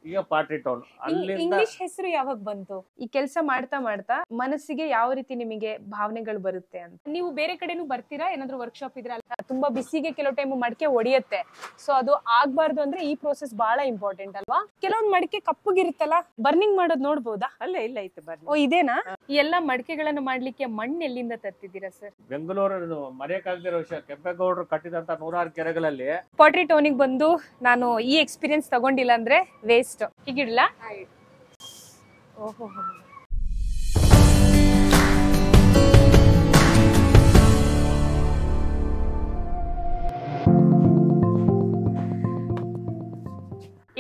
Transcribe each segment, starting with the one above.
ಈಗ pottery town. ಅಲ್ಲಿಂದ English ಹೆಸರು ಯಾವಾಗ ಬಂತು? ಈ ಕೆಲಸ ಮಾಡ್ತಾ ಮಾಡ್ತಾ ಮನಸ್ಸಿಗೆ ಯಾವ ರೀತಿ ನಿಮಗೆ ಭಾವನೆಗಳು ಬರುತ್ತೆ ಅಂತ? ನೀವು ಬೇರೆ ಕಡೆನೂ ಬರ್ತೀರಾ? ಏನಾದ್ರು ವರ್ಕ್ಶಾಪ್ ಇದ್ರೆ ತುಂಬಾ ಬಿಸಿಗೆ ಕೆಲವು ಟೈಮ್ ಮಡಿಕೆ ಒಡೆಯುತ್ತೆ, ಸೊ ಅದು ಆಗ್ಬಾರ್ದು ಅಂದ್ರೆ ಈ ಪ್ರೋಸೆಸ್ ಬಹಳ ಇಂಪಾರ್ಟೆಂಟ್ ಅಲ್ವಾ? ಕೆಲವೊಂದು ಮಡಿಕೆ ಕಪ್ಪಗಿರುತ್ತಲ್ಲ, ಬರ್ನಿಂಗ್ ಮಾಡೋದು ನೋಡ್ಬೋದಾ? ಅಲ್ಲೇ ಇಲ್ಲ ಐತೆ ಬರ್ನಿಂಗ್. ಓ ಇದೇನಾ? ಈ ಎಲ್ಲಾ ಮಡಿಕೆಗಳನ್ನು ಮಾಡ್ಲಿಕ್ಕೆ ಮಣ್ಣು ಎಲ್ಲಿಂದ ತರ್ತಿದ್ದೀರಾ ಸರ್? ಬೆಂಗಳೂರು ಮರೆಯಕ್ಕಾಗದಿರೋ ವಿಷಯ, ಕೆಂಪೇಗೌಡರು ಕಟ್ಟಿದಂತ 106 ಕೆರೆಗಳಲ್ಲಿ ಪಾಟ್ರಿ ಟೌನಿಗೆ ಬಂದು ನಾನು ಈ ಎಕ್ಸ್ಪೀರಿಯನ್ಸ್ ತಗೊಂಡಿಲ್ಲ ಅಂದ್ರೆ ವೇಸ್ಟ್. ಹೀಗಿಡ್ಲಾ? ಓಹೋ,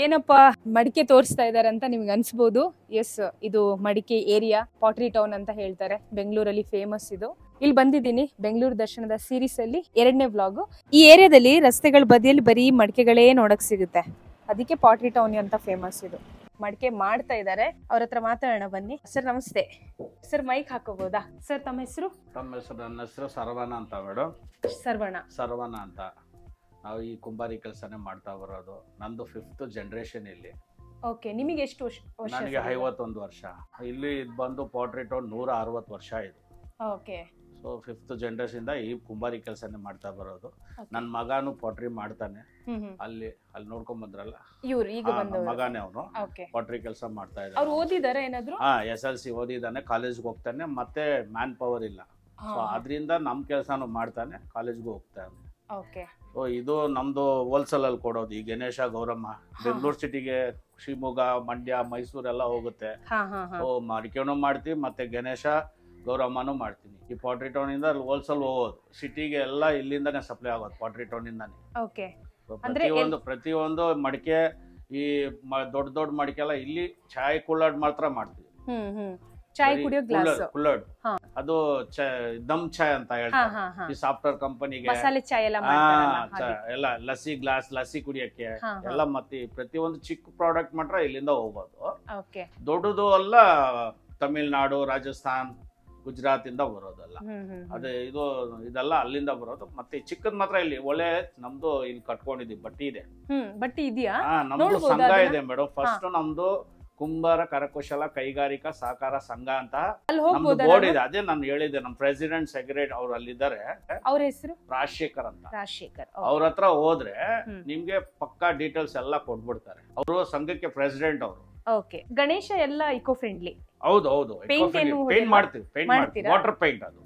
ಏನಪ್ಪ ಮಡಿಕೆ ತೋರಿಸ್ತಾ ಇದಾರೆ ಅಂತ ನಿಮ್ಗೆ ಅನ್ಸ್ಬೋದು. ಎಸ್, ಇದು ಮಡಿಕೆ ಏರಿಯಾ, ಪಾಟ್ರಿ ಟೌನ್ ಅಂತ ಹೇಳ್ತಾರೆ, ಬೆಂಗಳೂರಲ್ಲಿ ಫೇಮಸ್ ಇದು. ಇಲ್ಲಿ ಬಂದಿದ್ದೀನಿ ಬೆಂಗಳೂರು ದರ್ಶನದ ಸೀರೀಸ್ ಅಲ್ಲಿ 2ನೇ ವ್ಲಾಗ್. ಈ ಏರಿಯಾದಲ್ಲಿ ರಸ್ತೆಗಳ ಬದಿಯಲ್ಲಿ ಬರೀ ಮಡಿಕೆಗಳೇ ನೋಡಕ್ ಸಿಗುತ್ತೆ, ಅದಕ್ಕೆ ಪಾಟ್ರಿ ಟೌನ್ ಅಂತ ಫೇಮಸ್ ಇದು. ಮಡಿಕೆ ಮಾಡ್ತಾ ಇದ್ದಾರೆ, ಅವ್ರ ಹತ್ರ ಮಾತಾಡೋಣ ಬನ್ನಿ. ಸರ್ ನಮಸ್ತೆ. Sir mic ಹಾಕೋಬಹುದಾ? ಸರ್ ತಮ್ಮ ಹೆಸರು? ತಮ್ಮ ಹೆಸರು? ನನ್ನ ಹೆಸರು ಸರ್ವಣ ಅಂತ ಮೇಡಮ್. ಸರ್ವಣ ಅಂತ. ನಾವು ಈ ಕುಂಬಾರಿ ಕೆಲಸನೇ ಮಾಡ್ತಾ ಬರೋದು. ನಂದು 5th ಜನರೇಷನ್ ಇಲ್ಲಿ. ಓಕೆ, ನಿಮಗೆ ಎಷ್ಟು ವರ್ಷ? ನನಗೆ 51 ವರ್ಷ. ಇಲ್ಲಿ ಬಂದು ಪಾಟ್ರಿ ಟೌನ್ 160 ವರ್ಷ ಇದು. ಓಕೆ. ಸೊ 5th ಜನರೇಷನ್ ಇಂದ ಈ ಕುಂಬಾರಿ ಕೆಲಸನೇ ಮಾಡ್ತಾ ಬರೋದು. ನನ್ನ ಮಗನು ಪಾಟ್ರಿ ಮಾಡ್ತಾನೆ. ಅಲ್ಲಿ ನೋಡ್ಕೊಂಡ್ ಬಂದ್ರಲ್ಲ, ಇವ್ರು ಈಗ ಮಗನೇ ಅವನು ಪಾಟ್ರಿ ಕೆಲಸ ಮಾಡ್ತಾ ಇದ್ದಾರೆ. ಅವ್ರು ಓದಿದಾರೆ ಏನಾದ್ರು? SLC ಓದಿದ್ದಾನೆ, ಕಾಲೇಜ್ಗೆ ಹೋಗ್ತಾನೆ, ಮತ್ತೆ ಮ್ಯಾನ್ ಪವರ್ ಇಲ್ಲ, ಸೊ ಅದರಿಂದ ನಮ್ ಕೆಲಸನು ಮಾಡ್ತಾನೆ, ಕಾಲೇಜ್ಗೂ ಹೋಗ್ತಾನೆ. ಸೊ ಇದು ನಮ್ದು ಹೋಲ್ಸೇಲ್ ಅಲ್ಲಿ ಕೊಡೋದು. ಈ ಗಣೇಶ ಗೌರಮ್ಮ ಬೆಂಗಳೂರು ಸಿಟಿಗೆ, ಶಿವಮೊಗ್ಗ, ಮಂಡ್ಯ, ಮೈಸೂರೆಲ್ಲ ಹೋಗುತ್ತೆ. ಸೊ ಮಡಿಕೆನೂ ಮಾಡ್ತೀವಿ, ಮತ್ತೆ ಗಣೇಶ ಗೌರಮ್ಮನೂ ಮಾಡ್ತೀನಿ. ಈ ಪಾಟ್ರಿ ಟೌನ್ ಇಂದ ಅಲ್ಲಿ ಹೋಲ್ಸೇಲ್ ಹೋಗೋದು, ಸಿಟಿಗೆ ಎಲ್ಲ ಇಲ್ಲಿಂದಾನೆ ಸಪ್ಲೈ ಆಗೋದು, ಪಾಟ್ರಿ ಟೌನ್ ಇಂದಾನೆ. ಪ್ರತಿಯೊಂದು ಮಡಿಕೆ, ಈ ದೊಡ್ಡ ಮಡಿಕೆ ಎಲ್ಲ ಇಲ್ಲಿ ಚಾಯ್ ಕುಳ್ಳಾಡ್ ಮಾತ್ರ ಮಾಡ್ತೀವಿ. ಕುಳ್ಳಾಡ್ ಅದು ದಮ್ ಚಾಯ್ ಅಂತ ಹೇಳ್ತಾರೆ. ಈ ಸಾಫ್ಟ್ವೇರ್ ಕಂಪನಿಗೆ ಎಲ್ಲ ಲಸ್ಸಿ ಗ್ಲಾಸ್, ಲಸ್ಸಿ ಕುಡಿಯಕ್ಕೆ ಎಲ್ಲ, ಮತ್ತೆ ಪ್ರತಿಯೊಂದು ಚಿಕ್ಕ ಪ್ರಾಡಕ್ಟ್ ಮಾತ್ರ ಇಲ್ಲಿಂದ ಹೋಗೋದು. ದೊಡ್ಡದು ಎಲ್ಲ ತಮಿಳ್ನಾಡು, ರಾಜಸ್ಥಾನ್, ಗುಜರಾತ್ ಇಂದ ಬರೋದಲ್ಲ. ಅದೇ ಇದೆಲ್ಲ ಅಲ್ಲಿಂದ ಬರೋದು. ಮತ್ತೆ ಚಿಕ್ಕದ್ ಮಾತ್ರ ಇಲ್ಲಿ ಒಳ್ಳೆ ನಮ್ದು ಇಲ್ಲಿ ಕಟ್ಕೊಂಡಿದೀವಿ. ಬಟ್ಟಿ ಇದೆಯಾ? ನಮ್ದು ಸಂಘ ಇದೆ ಮೇಡಮ್. ಫಸ್ಟ್ ನಮ್ದು ಕುಂಬಾರ ಕರಕುಶಲ ಕೈಗಾರಿಕಾ ಸಹಕಾರ ಸಂಘ ಅಂತ ನಮ್ದು ಬೋರ್ಡ್ ಇದೆ. ಅದೇ ನಾನು ಹೇಳಿದ್ದೆ, ನಮ್ ಪ್ರೆಸಿಡೆಂಟ್, ಸೆಕ್ರೆಟರಿ ಅವ್ರು ಅಲ್ಲಿದ್ದಾರೆ. ಅವ್ರ ಹೆಸರು ರಾಜಶೇಖರ್ ಅಂತ. ಅವ್ರ ಹತ್ರ ಹೋದ್ರೆ ನಿಮ್ಗೆ ಪಕ್ಕಾ ಡೀಟೇಲ್ಸ್ ಎಲ್ಲ ಕೊಟ್ಬಿಡ್ತಾರೆ. ಅವರು ಸಂಘಕ್ಕೆ ಪ್ರೆಸಿಡೆಂಟ್ ಅವರು. ಗಣೇಶ ಎಲ್ಲ ಇಕೋ ಫ್ರೆಂಡ್ಲಿ. ಹೌದು, ಪೇಂಟ್ ಮಾಡ್ತೀವಿ. ವಾಟರ್ ಪೇಂಟ್, ಅದು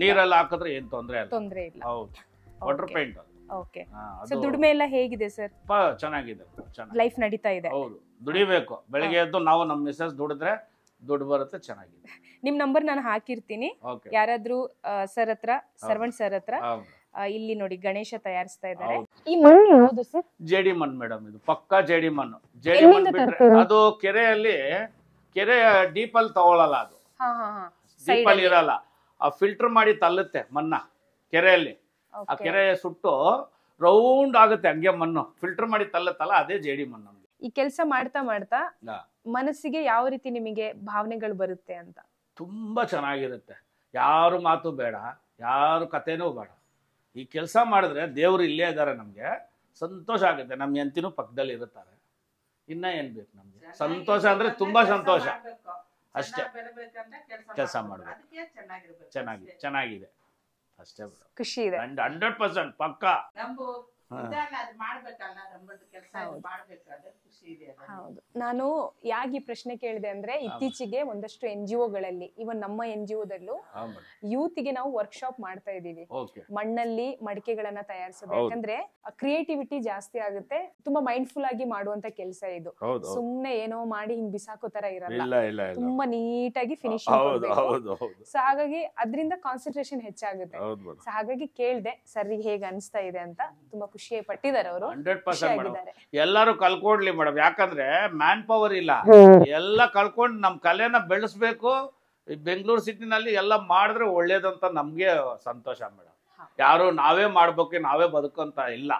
ನೀರೆಲ್ಲ ಹಾಕಿದ್ರೆ ಏನ್ ತೊಂದ್ರೆ ಇಲ್ಲ. ಹೌದು, ವಾಟರ್ ಪೇಂಟ್ ಅದು. ದುಡಿಮೆ ಎಲ್ಲ ಹೇಗಿದೆ ಸರ್? ಚೆನ್ನಾಗಿದೆ, ಲೈಫ್ ನಡೀತಾ ಇದೆ. ಹೌದು, ದುಡಿಬೇಕು. ಬೆಳಿಗ್ಗೆ ಎದ್ದು ನಾವು ನಮ್ಮ ಮಿಸಸ್ ದುಡಿದ್ರೆ ದುಡ್ಡು ಬರುತ್ತೆ, ಚೆನ್ನಾಗಿದೆ. ನಿಮ್ ನಂಬರ್ ನಾನು ಹಾಕಿರ್ತೀನಿ. ಯಾರಾದ್ರೂ ಸರ್ ಹತ್ರ, ಸರ್ವಂಟ್ ಸರ್ ಹತ್ರ, ಇಲ್ಲಿ ನೋಡಿ ಗಣೇಶ ತಯಾರಿಸ್ತಾ ಇದ್ದಾರೆ. ಈ ಮಣ್ಣು ಯಾವುದು ಸರ್? ಜೇಡಿ ಮಣ್ಣು ಮೇಡಮ್, ಇದು ಪಕ್ಕಾ ಜೇಡಿ ಮಣ್ಣು. ಜೇಡಿ ಮಣ್ಣು ಬಿಟ್ರೆ ಅದು ಕೆರೆಯಲ್ಲಿ, ಕೆರೆ ಡೀಪಲ್ಲಿ ತಗೊಳಲ್ಲ, ಅದು ಡೀಪಲ್ಲಿ ಇರಲ್ಲ. ಆ ಫಿಲ್ಟರ್ ಮಾಡಿ ತಳ್ಳುತ್ತೆ ಮಣ್ಣ ಕೆರೆಯಲ್ಲಿ. ಆ ಕೆರೆ ಸುಟ್ಟು ರೌಂಡ್ ಆಗುತ್ತೆ, ಹಂಗೆ ಮಣ್ಣು ಫಿಲ್ಟರ್ ಮಾಡಿ ತಲ್ಲತ್ತಲ್ಲ, ಅದೇ ಜೇಡಿ ಮಣ್ಣು. ಈ ಕೆಲಸ ಮಾಡ್ತಾ ಮಾಡ್ತಾ ಮನಸ್ಸಿಗೆ ಯಾವ ರೀತಿ ನಿಮಗೆ ಭಾವನೆಗಳು ಬರುತ್ತೆ ಅಂತ? ತುಂಬಾ ಚೆನ್ನಾಗಿರುತ್ತೆ. ಯಾರು ಮಾತು ಬೇಡ, ಯಾರು ಕಥೆನೂ ಬೇಡ. ಈ ಕೆಲಸ ಮಾಡಿದ್ರೆ ದೇವ್ರು ಇಲ್ಲೇ ಇದ್ದಾರೆ, ನಮ್ಗೆ ಸಂತೋಷ ಆಗುತ್ತೆ. ನಮ್ ಹೆಂಡತಿನೂ ಪಕ್ಕದಲ್ಲಿ ಇರುತ್ತಾರೆ. ಇನ್ನ ಏನ್ ಬೇಕು ನಮ್ಗೆ? ಸಂತೋಷ ಅಂದ್ರೆ ತುಂಬಾ ಸಂತೋಷ ಅಷ್ಟೇ. ಕೆಲಸ ಮಾಡ್ಬೇಕು, ಚೆನ್ನಾಗಿದೆ ಅಷ್ಟೇ. ಖುಷಿ ಇದೆ, 100% ಪಕ್ಕಾ. ಹೌದು. ನಾನು ಯಾಕೆ ಈ ಪ್ರಶ್ನೆ ಕೇಳಿದೆ ಅಂದ್ರೆ, ಇತ್ತೀಚೆಗೆ ಒಂದಷ್ಟು NGO ಗಳಲ್ಲಿ, ಇವನ್ ನಮ್ಮ NGO ದಲ್ಲೂ ಯೂತ್ ಗೆ ನಾವು ವರ್ಕ್ಶಾಪ್ ಮಾಡ್ತಾ ಇದೀವಿ. ಮಣ್ಣಲ್ಲಿ ಮಡಿಕೆಗಳನ್ನ ತಯಾರಿಸೋದು. ಯಾಕಂದ್ರೆ ಕ್ರಿಯೇಟಿವಿಟಿ ಜಾಸ್ತಿ ಆಗುತ್ತೆ, ತುಂಬಾ ಮೈಂಡ್ಫುಲ್ ಆಗಿ ಮಾಡುವಂತ ಕೆಲಸ ಇದು. ಸುಮ್ನೆ ಏನೋ ಮಾಡಿ ಹಿಂಗ್ ಬಿಸಾಕೋ ತರ ಇರಲ್ಲ, ತುಂಬಾ ನೀಟಾಗಿ ಫಿನಿಶಿಂಗ್. ಸೊ ಹಾಗಾಗಿ ಅದ್ರಿಂದ ಕಾನ್ಸಂಟ್ರೇಷನ್ ಹೆಚ್ಚಾಗುತ್ತೆ. ಸೊ ಹಾಗಾಗಿ ಕೇಳ್ದೆ ಸರ್ರಿಗೆ ಹೇಗೆ ಅನಿಸ್ತಾ ಇದೆ ಅಂತ. ತುಂಬಾ ಖುಷಿ ಪಟ್ಟಿದ್ದಾರೆ ಅವರು. 100% ಎಲ್ಲರೂ ಕಲ್ಕೊಡ್ಲಿ ಮೇಡಮ್. ಯಾಕಂದ್ರೆ ಮ್ಯಾನ್ ಪವರ್ ಇಲ್ಲ, ಎಲ್ಲ ಕಲ್ಕೊಂಡು ನಮ್ ಕಲೆನ ಬೆಳೆಸ್ಬೇಕು. ಬೆಂಗಳೂರು ಸಿಟಿನಲ್ಲಿ ಎಲ್ಲ ಮಾಡಿದ್ರೆ ಒಳ್ಳೇದಂತ ನಮ್ಗೆ ಸಂತೋಷ ಮೇಡಮ್. ಯಾರು ನಾವೇ ಮಾಡ್ಬೇಕು, ನಾವೇ ಬದುಕಂತ ಇಲ್ಲ,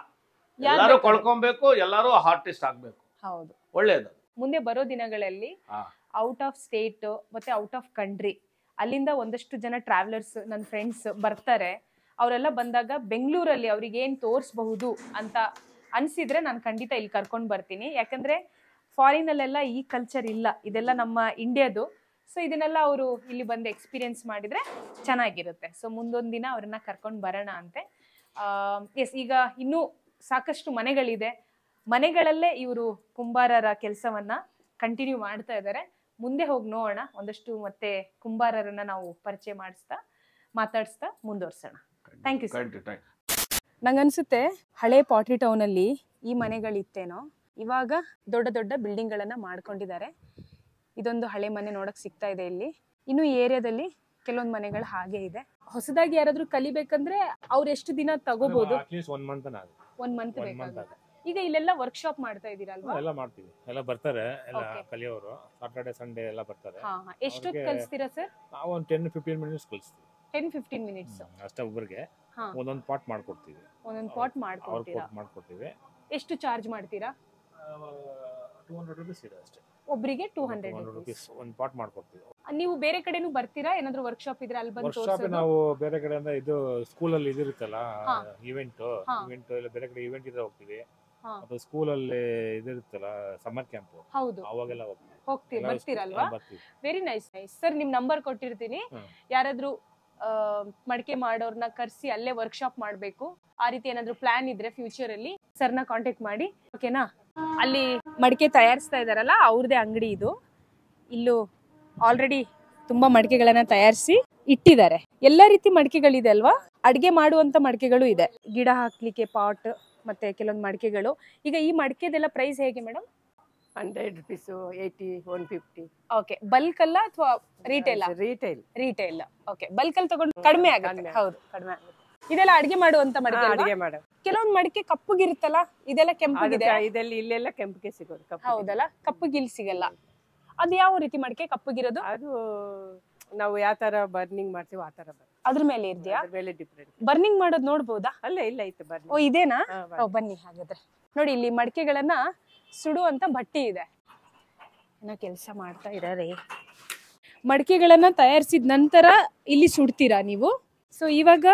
ಎಲ್ಲರೂ ಕಳ್ಕೊಬೇಕು, ಎಲ್ಲರೂ ಆರ್ಟಿಸ್ಟ್ ಆಗ್ಬೇಕು. ಹೌದು, ಒಳ್ಳೇದು. ಮುಂದೆ ಬರೋ ದಿನಗಳಲ್ಲಿ ಔಟ್ ಆಫ್ ಸ್ಟೇಟ್ ಮತ್ತೆ ಔಟ್ ಆಫ್ ಕಂಟ್ರಿ ಅಲ್ಲಿಂದ ಒಂದಷ್ಟು ಜನ ಟ್ರಾವೆಲರ್ಸ್, ನನ್ನ ಫ್ರೆಂಡ್ಸ್ ಬರ್ತಾರೆ. ಅವರೆಲ್ಲ ಬಂದಾಗ ಬೆಂಗಳೂರಲ್ಲಿ ಅವ್ರಿಗೆ ಏನ್ ತೋರಿಸಬಹುದು ಅಂತ ಅನ್ಸಿದ್ರೆ ನಾನು ಖಂಡಿತ ಇಲ್ಲಿ ಕರ್ಕೊಂಡು ಬರ್ತೀನಿ. ಯಾಕಂದ್ರೆ ಫಾರಿನ್ ಅಲ್ಲೆಲ್ಲ ಈ ಕಲ್ಚರ್ ಇಲ್ಲ, ಇದೆಲ್ಲ ನಮ್ಮ ಇಂಡಿಯಾದು. ಸೊ ಇದನ್ನೆಲ್ಲ ಅವರು ಇಲ್ಲಿ ಬಂದು ಎಕ್ಸ್ಪೀರಿಯನ್ಸ್ ಮಾಡಿದ್ರೆ ಚೆನ್ನಾಗಿರುತ್ತೆ. ಸೊ ಮುಂದೊಂದು ದಿನ ಅವ್ರನ್ನ ಕರ್ಕೊಂಡು ಬರೋಣ ಅಂತೆ. ಎಸ್, ಈಗ ಇನ್ನೂ ಸಾಕಷ್ಟು ಮನೆಗಳಿದೆ, ಮನೆಗಳಲ್ಲೇ ಇವರು ಕುಂಬಾರರ ಕೆಲಸವನ್ನ ಕಂಟಿನ್ಯೂ ಮಾಡ್ತಾ ಇದ್ದಾರೆ. ಮುಂದೆ ಹೋಗಿ ನೋಡೋಣ, ಒಂದಷ್ಟು ಮತ್ತೆ ಕುಂಬಾರರನ್ನ ನಾವು ಪರಿಚಯ ಮಾತಾಡಿಸ್ತಾ ಮುಂದುವರ್ಸೋಣ. Thank you sir. ನಂಗನ್ಸುತ್ತೆ ಹಳೆ ಪಾಟ್ರಿ ಟೌನ್ ಅಲ್ಲಿ ಈ ಮನೆಗಳಿತ್ತೇನೋ, ಇವಾಗ ದೊಡ್ಡ ದೊಡ್ಡ ಬಿಲ್ಡಿಂಗ್ ಗಳನ್ನ ಮಾಡ್ಕೊಂಡಿದ್ದಾರೆ. ಇದೊಂದು ಹಳೆ ಮನೆ ನೋಡಕ್ ಸಿಗ್ತಾ ಇದೆ ಇಲ್ಲಿ. ಇನ್ನು ಈ ಏರಿಯಾದಲ್ಲಿ ಕೆಲವೊಂದು ಮನೆಗಳು ಹಾಗೆ ಇದೆ. ಹೊಸದಾಗಿ ಯಾರಾದ್ರೂ ಕಲಿಬೇಕಂದ್ರೆ ಅವ್ರು ಎಷ್ಟು ದಿನ ತಗೋಬಹುದು? ಒನ್ ಮಂತ್ ಬೇಕಾಗುತ್ತೆ. ಈಗ ಇಲ್ಲೆಲ್ಲ ವರ್ಕ್ಶಾಪ್ ಮಾಡ್ತಾ ಇದೀರಲ್ವಾ? ಎಲ್ಲ ಮಾಡ್ತೀವಿ, ಎಲ್ಲ ಬರ್ತಾರೆ, ಎಲ್ಲ ಕಲಿಯೋರು. ಸಾಟರ್ಡೆ ಸಂಡೇ ಎಲ್ಲ ಬರ್ತಾರೆ. ಎಷ್ಟೊತ್ತು ಕಲಿಸ್ತೀರಾ ಸರ್? ನಾವು ಒಂದು 10-15 ಮಿನಿಟ್ಸ್ ಕಲಿಸ್ತೀವಿ. 10-15 ಮಿನಿಟ್ಸ್ ಅಷ್ಟೇ. ಒಬ್ಬರಿಗೆ ಒಂದೊಂದು ಪಾಟ್ ಮಾಡ್ಕೊಡ್ತೀವಿ. ಒಂದೊಂದು ಪಾಟ್ ಮಾಡ್ಕೊಡ್ತೀವಿ. ಎಷ್ಟು ಚಾರ್ಜ್ ಮಾಡ್ತೀರಾ? 200 ರೂಪೀಸ್ ಇದೆ ಅಷ್ಟೇ. ಒಬ್ಬರಿಗೆ 200 ರೂಪೀಸ್ ಒಂದು ಪಾಟ್ ಮಾಡ್ಕೊಡ್ತೀವಿ. ನೀವು ಬೇರೆ ಕಡೆನೂ ಬರ್ತೀರಾ? ಏನಾದ್ರೂ ವರ್ಕ್ಶಾಪ್ ಇದ್ರೆ ಅಲ್ಲಿ ಬಂದು ತೋರಿಸೋದು? ನಾವು ಬೇರೆ ಕಡೆಯಿಂದ ಇದು ಸ್ಕೂಲಲ್ಲಿ ಇದಿರುತ್ತಲ್ಲ ಇವೆಂಟ್ ಇಲ್ಲ, ಬೇರೆ ಕಡೆ ಇವೆಂಟ್ ಇದ್ರೆ ಹೋಗ್ತೀವಿ. ಅದು ಸ್ಕೂಲಲ್ಲಿ ಇದಿರುತ್ತಲ್ಲ ಸಮ್ಮರ್ ಕ್ಯಾಂಪ್, ಅವಾಗೆಲ್ಲ ಹೋಗ್ತೀವಿ, ಬರ್ತೀರಲ್ವಾ? Very nice. ಸರ್, ನಿಮ್ ನಂಬರ್ ಕೊಟ್ಟಿರ್ತೀನಿ. ಯಾರಾದ್ರೂ ಮಡಿಕೆ ಮಾಡೋರ್ನ ಕರ್ಸಿ ಅಲ್ಲೇ ವರ್ಕ್ಶಾಪ್ ಮಾಡ್ಬೇಕು, ಆ ರೀತಿ ಏನಾದ್ರು ಪ್ಲಾನ್ ಇದ್ರೆ ಫ್ಯೂಚರ್ ಅಲ್ಲಿ ಸರ್ನ ಕಾಂಟ್ಯಾಕ್ಟ್ ಮಾಡಿ, ಓಕೆನಾ? ಅಲ್ಲಿ ಮಡಿಕೆ ತಯಾರಿಸ್ತಾ ಇದಾರಲ್ಲ, ಅವ್ರದೇ ಅಂಗಡಿ ಇದು. ಇಲ್ಲೂ ಆಲ್ರೆಡಿ ತುಂಬಾ ಮಡಿಕೆಗಳನ್ನ ತಯಾರಿಸಿ ಇಟ್ಟಿದ್ದಾರೆ. ಎಲ್ಲಾ ರೀತಿ ಮಡಿಕೆಗಳಿದೆ ಅಲ್ವಾ? ಅಡ್ಗೆ ಮಾಡುವಂತ ಮಡಿಕೆಗಳು ಇದೆ, ಗಿಡ ಹಾಕ್ಲಿಕ್ಕೆ ಪಾಟ್, ಮತ್ತೆ ಕೆಲವೊಂದು ಮಡಿಕೆಗಳು. ಈಗ ಈ ಮಡಿಕೆದೆಲ್ಲ ಪ್ರೈಸ್ ಹೇಗೆ ಮೇಡಮ್? 100 ರೂಪೀಸ್, 80, 150. ಓಕೆ. ಬಲ್ಕ್ ಅಲ್ಲ ಅಥವಾ ರಿಟೇಲ್? ರಿಟೇಲ್. ಓಕೆ. ಬಲ್ಕ್ ಅಲ್ಲಿ ತಗೊಂಡು ಕಡಿಮೆ ಆಗುತ್ತೆ. ಹೌದು, ಕಡಿಮೆ ಆಗುತ್ತೆ. ಇದೆಲ್ಲ ಅಡಿಗೆ ಮಾಡುವಂತ ಮಡಿಕೆ? ಅಡಿಗೆ ಮಾಡು. ಕೆಲವೊಂದು ಮಡಿಕೆ ಕಪ್ಪಗಿರುತ್ತಲ್ಲ, ಇದೆಲ್ಲ ಕೆಂಪಗಿದೆ. ಇಲ್ಲೆಲ್ಲ ಕೆಂಪಿಗೆ ಸಿಗೋದು. ಹೌದಲ್ಲ, ಕಪ್ಪಗಿಲ್ ಸಿಗಲ್ಲ. ಅದು ಯಾವ ರೀತಿ ಮಡಿಕೆ ಕಪ್ಪಗಿರೋದು? ಅದು ನಾವು ಯಾವ ತರ ಬರ್ನಿಂಗ್ ಮಾಡ್ತೀವಿ ಆ ತರ ಅದ್ರ ಮೇಲೆ ಇದೆಯಾ? ಡಿಫ್ರೆಂಟ್. ಬರ್ನಿಂಗ್ ಮಾಡೋದು ನೋಡ್ಬೋದಾ? ಅಲ್ಲ, ಇಲ್ಲ ಇತ್ತು ಬರ್ನಿಂಗ್. ಓ, ಇದೇನಾ? ಬನ್ನಿ ಹಾಗಾದ್ರೆ. ನೋಡಿ, ಇಲ್ಲಿ ಮಡಿಕೆಗಳನ್ನ ಸುಡುವಂತ ಬಟ್ಟಿ ಇದೆ. ಏನೋ ಕೆಲಸ ಮಾಡ್ತಾ ಇದ್ದಾರೆ. ಮಡಿಕೆಗಳನ್ನ ತಯಾರಿಸಿದ ನಂತರ ಇಲ್ಲಿ ಸುಡ್ತೀರಾ ನೀವು? ಸೊ ಇವಾಗ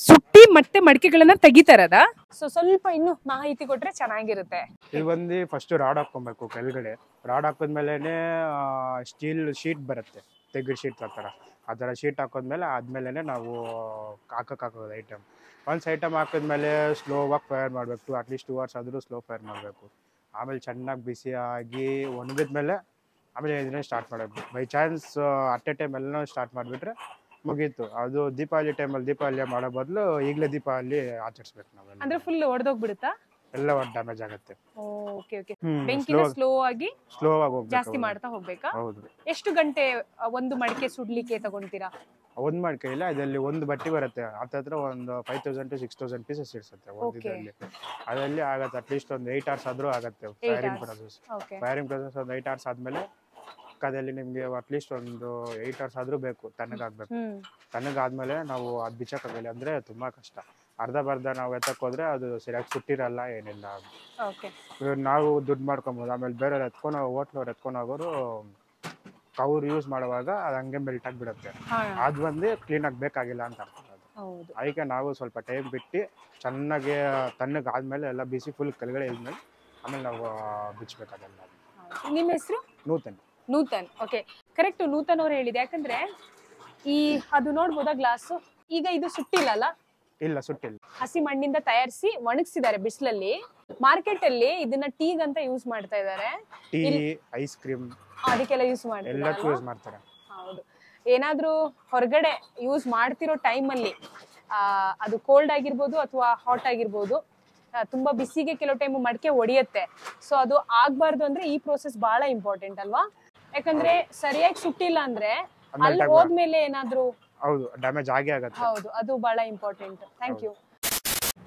ಸುಟ್ಟಿ ಮತ್ತೆ ಮಡಿಕೆಗಳನ್ನ ತೆಗಿತಾರದ? ಸೊ ಸ್ವಲ್ಪ ಇನ್ನು ಮಾಹಿತಿ ಕೊಟ್ರೆ ಚೆನ್ನಾಗಿರುತ್ತೆ. ಇಲ್ಲಿ ಬಂದು ಫಸ್ಟ್ ರಾಡ್ ಹಾಕೊಬೇಕು. ಕೆಳಗಡೆ ರಾಡ್ ಹಾಕಿದ್ಮೇಲೆ ಸ್ಟೀಲ್ ಶೀಟ್ ಬರುತ್ತೆ, ತೆಗ್ಗಿನ ಶೀಟ್ ಆ ಥರ ಶೀಟ್ ಹಾಕೋದ್ಮೇಲೆ ಆದ್ಮೇಲೆ ನಾವು ಹಾಕೋದು ಐಟಮ್. ಒನ್ಸ್ ಐಟಮ್ ಹಾಕಿದ್ಮೇಲೆ ಸ್ಲೋವಾಗಿ ಫೈರ್ ಮಾಡಬೇಕು. ಅಟ್ಲೀಸ್ಟ್ 2 hours ಆದರೂ ಸ್ಲೋ ಫೈರ್ ಮಾಡಬೇಕು. ಆಮೇಲೆ ಚೆನ್ನಾಗಿ ಬಿಸಿಯಾಗಿ ಒಣಗಿದ್ಮೇಲೆ ಆಮೇಲೆ ಇದನ್ನೇ ಸ್ಟಾರ್ಟ್ ಮಾಡಬೇಕು. By chance at A time ಎಲ್ಲ ಸ್ಟಾರ್ಟ್ ಮಾಡಿಬಿಟ್ರೆ ಮುಗೀತು. ಅದು ದೀಪಾವಳಿ ಟೈಮಲ್ಲಿ ದೀಪಾವಳಿ ಮಾಡೋ ಬದಲು ಈಗಲೇ ದೀಪಾವಳಿ ಆಚರಿಸ್ಬೇಕು ನಾವೆಲ್ಲ. ಅಂದ್ರೆ ಫುಲ್ ಒಡೆದೋಗ್ಬಿಡುತ್ತಾ? ಎಲ್ಲ ಡ್ಯಾಮೇಜ್ ಆಗುತ್ತೆ. Okay okay. ಬೆಂಕಿನ ಸ್ಲೋ ಆಗಿ ಹೋಗ್ಬೇಕು, ಜಾಸ್ತಿ ಮಾಡ್ತಾ ಹೋಗ್ಬೇಕಾ? ಹೌದು. ಎಷ್ಟು ಗಂಟೆ ಒಂದು ಮಡಿಕೆ ಸುಡ್ಲಿಕ್ಕೆ ತಗೊಂತೀರಾ? ಒಂದು ಮಡಿಕೆ ಇಲ್ಲ, ಇದರಲ್ಲಿ ಒಂದು ಬಟ್ಟಿ ಬರುತ್ತೆ. ಹತ್ರ ಒಂದು 5000 to 6000 ಪೀಸಸ್ ಇರ್ತದೆ ಒಂದು ಇದರಲ್ಲಿ. ಅದರಲ್ಲಿ ಆಗತ್ತೆ ಅಟ್ಲೀಸ್ಟ್ ಒಂದು 8 hours ಆದ್ರೂ ಆಗತ್ತೆ ಫೈರಿಂಗ್ ಪ್ರೊಸೆಸ್. ಫೈರಿಂಗ್ ಪ್ರೊಸೆಸ್ ಒಂದು 8 hours ಆದ್ಮೇಲೆ ಅದರಲ್ಲಿ ನಿಮ್ಗೆ ಅಟ್ಲೀಸ್ಟ್ ಒಂದು 8 hours ಆದ್ರೂ ಬೇಕು, ತಣ್ಣಗಾಗ್ಬೇಕು. ತಣ್ಣಗಾದ್ಮೇಲೆ ನಾವು ಅದು ಬಿಚ್ಚಕ್ಕಾಗಲ್ಲ, ಅಂದ್ರೆ ತುಂಬಾ ಕಷ್ಟ. ಅರ್ಧ ನಾವು ಎತ್ತಕ್ ಹೋದ್ರೆ ಅದು ಸರಿಯಾಗಿ ಸುಟ್ಟಿರಲ್ಲ, ಏನಿಲ್ಲ. ನಾವು ದುಡ್ಡು ಮಾಡ್ಕೊಬೋದು. ಆಮೇಲೆ ಬೇರೆಯವ್ರು ಹೋಟ್ಲವ್ರು ಎತ್ಕೊಂಡು ಹೋಗೋರು ಅವ್ರು ಯೂಸ್ ಮಾಡುವಾಗ ಅದು ಹಂಗೆ ಮೆಲ್ಟ್ ಆಗಿಬಿಡುತ್ತೆ. ಅದು ಬಂದು ಕ್ಲೀನ್ ಬೇಕಾಗಿಲ್ಲ ಅಂತ ಅರ್ಥ. ಅದಕ್ಕೆ ನಾವು ಸ್ವಲ್ಪ ಟೈಮ್ ಬಿಟ್ಟು ಚೆನ್ನಾಗಿ ತಣ್ಣಗಾದ್ಮೇಲೆ ಎಲ್ಲ ಬಿಸಿ ಫುಲ್ ಕೆಳಗಡೆ ಇದ್ಮೇಲೆ ಆಮೇಲೆ ನಾವು ಬಿಚ್ಚಬೇಕಾಗಲ್ಲ. ನಿಮ್ಮ ಹೆಸರು? ನೂತನ್. Okay, correct. ನೂತನ್ ಅವ್ರು ಹೇಳಿದೆ. ಯಾಕಂದ್ರೆ ಈ ಅದು ನೋಡ್ಬೋದಾ ಗ್ಲಾಸು? ಈಗ ಇದು ಸುಟ್ಟಿಲ್ಲ? ಇಲ್ಲ, ಸುಟ್ಟಿಲ್ಲ. ಹಸಿ ಮಣ್ಣಿಂದ ತಯಾರಿಸಿ ಒಣಗಿಸಿದ್ದಾರೆ ಬಿಸಿಲಲ್ಲಿ. ಮಾರ್ಕೆಟ್ ಅಲ್ಲಿ ಇದನ್ನ ಟೀಗ್ ಅಂತ ಯೂಸ್ ಮಾಡ್ತಾ ಇದ್ದಾರೆ. ಟೀ, ಐಸ್ ಕ್ರೀಮ್ ಅದಕ್ಕೆಲ್ಲ ಯೂಸ್ ಮಾಡ್ತಾರೆ. ಹೌದು. ಏನಾದ್ರೂ ಹೊರಗಡೆ ಯೂಸ್ ಮಾಡ್ತಿರೋ ಟೈಮಲ್ಲಿ ಅದು ಕೋಲ್ಡ್ ಆಗಿರ್ಬೋದು ಅಥವಾ ಹಾಟ್ ಆಗಿರ್ಬೋದು, ತುಂಬಾ ಬಿಸಿಗೆ ಕೆಲವು ಟೈಮ್ ಮಡಿಕೆ ಒಡೆಯುತ್ತೆ. ಸೊ ಅದು ಆಗ್ಬಾರ್ದು ಅಂದ್ರೆ ಈ ಪ್ರೋಸೆಸ್ ಬಹಳ ಇಂಪಾರ್ಟೆಂಟ್ ಅಲ್ವಾ? ಯಾಕಂದ್ರೆ ಸರಿಯಾಗಿ ಸುಟ್ಟಿಲ್ಲ ಅಂದ್ರೆ ಅಲ್ಲಿ ಹೋದ್ಮೇಲೆ ಏನಾದ್ರೂ ಡ್ಯಾಮೇಜ್ ಆಗುತ್ತೆ. ಹೌದು, ಅದು ಬಹಳ important. Thank you.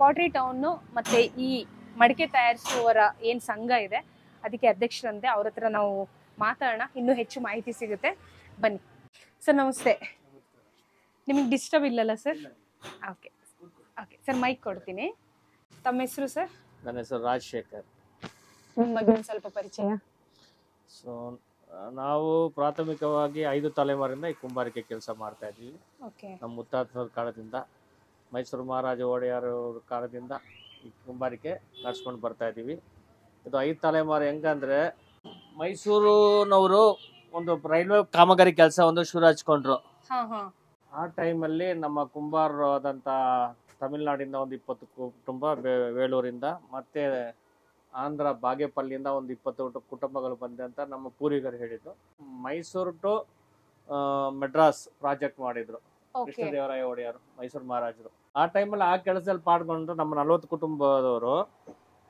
Pottery town ಮತ್ತೆ ಈ ಮಡಿಕೆ ತಯಾರಿಸುವವರ ಏನ್ ಸಂಘ ಇದೆ ಅದಕ್ಕೆ ಅಧ್ಯಕ್ಷರಂತೆ. ಅವ್ರ ಹತ್ರ ನಾವು ಮಾತಾಡೋಣ, ಇನ್ನೂ ಹೆಚ್ಚು ಮಾಹಿತಿ ಸಿಗುತ್ತೆ. ಬನ್ನಿ ಸರ್. ನಮಸ್ತೆ. ನಿಮಗೆ ಡಿಸ್ಟರ್ಬ್ ಇಲ್ಲಲ್ಲ sir? Okay okay sir, mic ಕೊಡ್ತೀನಿ. ತಮ್ಮ ಹೆಸರು ಸರ್? ನನ್ನ ಹೆಸರು ರಾಜಶೇಖರ್. ನಿಮ್ಮ ಬಗ್ಗೆ ಸ್ವಲ್ಪ ಪರಿಚಯ. ಸೊ ನಾವು ಪ್ರಾಥಮಿಕವಾಗಿ 5 ತಲೆಮಾರಿಂದ ಈ ಕುಂಬಾರಿಕೆ ಕೆಲಸ ಮಾಡ್ತಾ ಇದ್ದೀವಿ. ನಮ್ಮ ಮುತ್ತಾತನ ಕಾಲದಿಂದ, ಮೈಸೂರು ಮಹಾರಾಜ ಒಡೆಯರ್ ಕಾಲದಿಂದ ಈ ಕುಂಬಾರಿಕೆ ನಡ್ಸ್ಕೊಂಡು ಬರ್ತಾ ಇದ್ದೀವಿ. ಇದು 5 ತಲೆಮಾರು. ಹೆಂಗಂದ್ರೆ ಮೈಸೂರಿನವರು ಒಂದು ರೈಲ್ವೆ ಕಾಮಗಾರಿ ಕೆಲಸ ಒಂದು ಶುರು ಹಚ್ಕೊಂಡ್ರು. ಆ ಟೈಮಲ್ಲಿ ನಮ್ಮ ಕುಂಬಾರರು ಆದಂಥ ತಮಿಳ್ನಾಡಿಂದ ಒಂದು 20 ಕುಟುಂಬ, ವೇಳೂರಿಂದ ಮತ್ತೆ ಆಂಧ್ರ ಬಾಗೇಪಲ್ಲಿಯಿಂದ ಒಂದು 20 ಕುಟುಂಬಗಳು ಬಂದೆ ಅಂತ ನಮ್ಮ ಪೂರ್ವಿಕರು ಹೇಳಿದ್ರು. ಮೈಸೂರು ಟು ಮೆಡ್ರಾಸ್ ಪ್ರಾಜೆಕ್ಟ್ ಮಾಡಿದ್ರು ಕೃಷ್ಣದೇವರಾಯ ಒಡೆಯರು, ಮೈಸೂರು ಮಹಾರಾಜರು. ಆ ಟೈಮಲ್ಲಿ ಆ ಕೆಲಸದಲ್ಲಿ ಪಾಲ್ಗೊಂಡು ನಮ್ಮ 40 ಕುಟುಂಬದವರು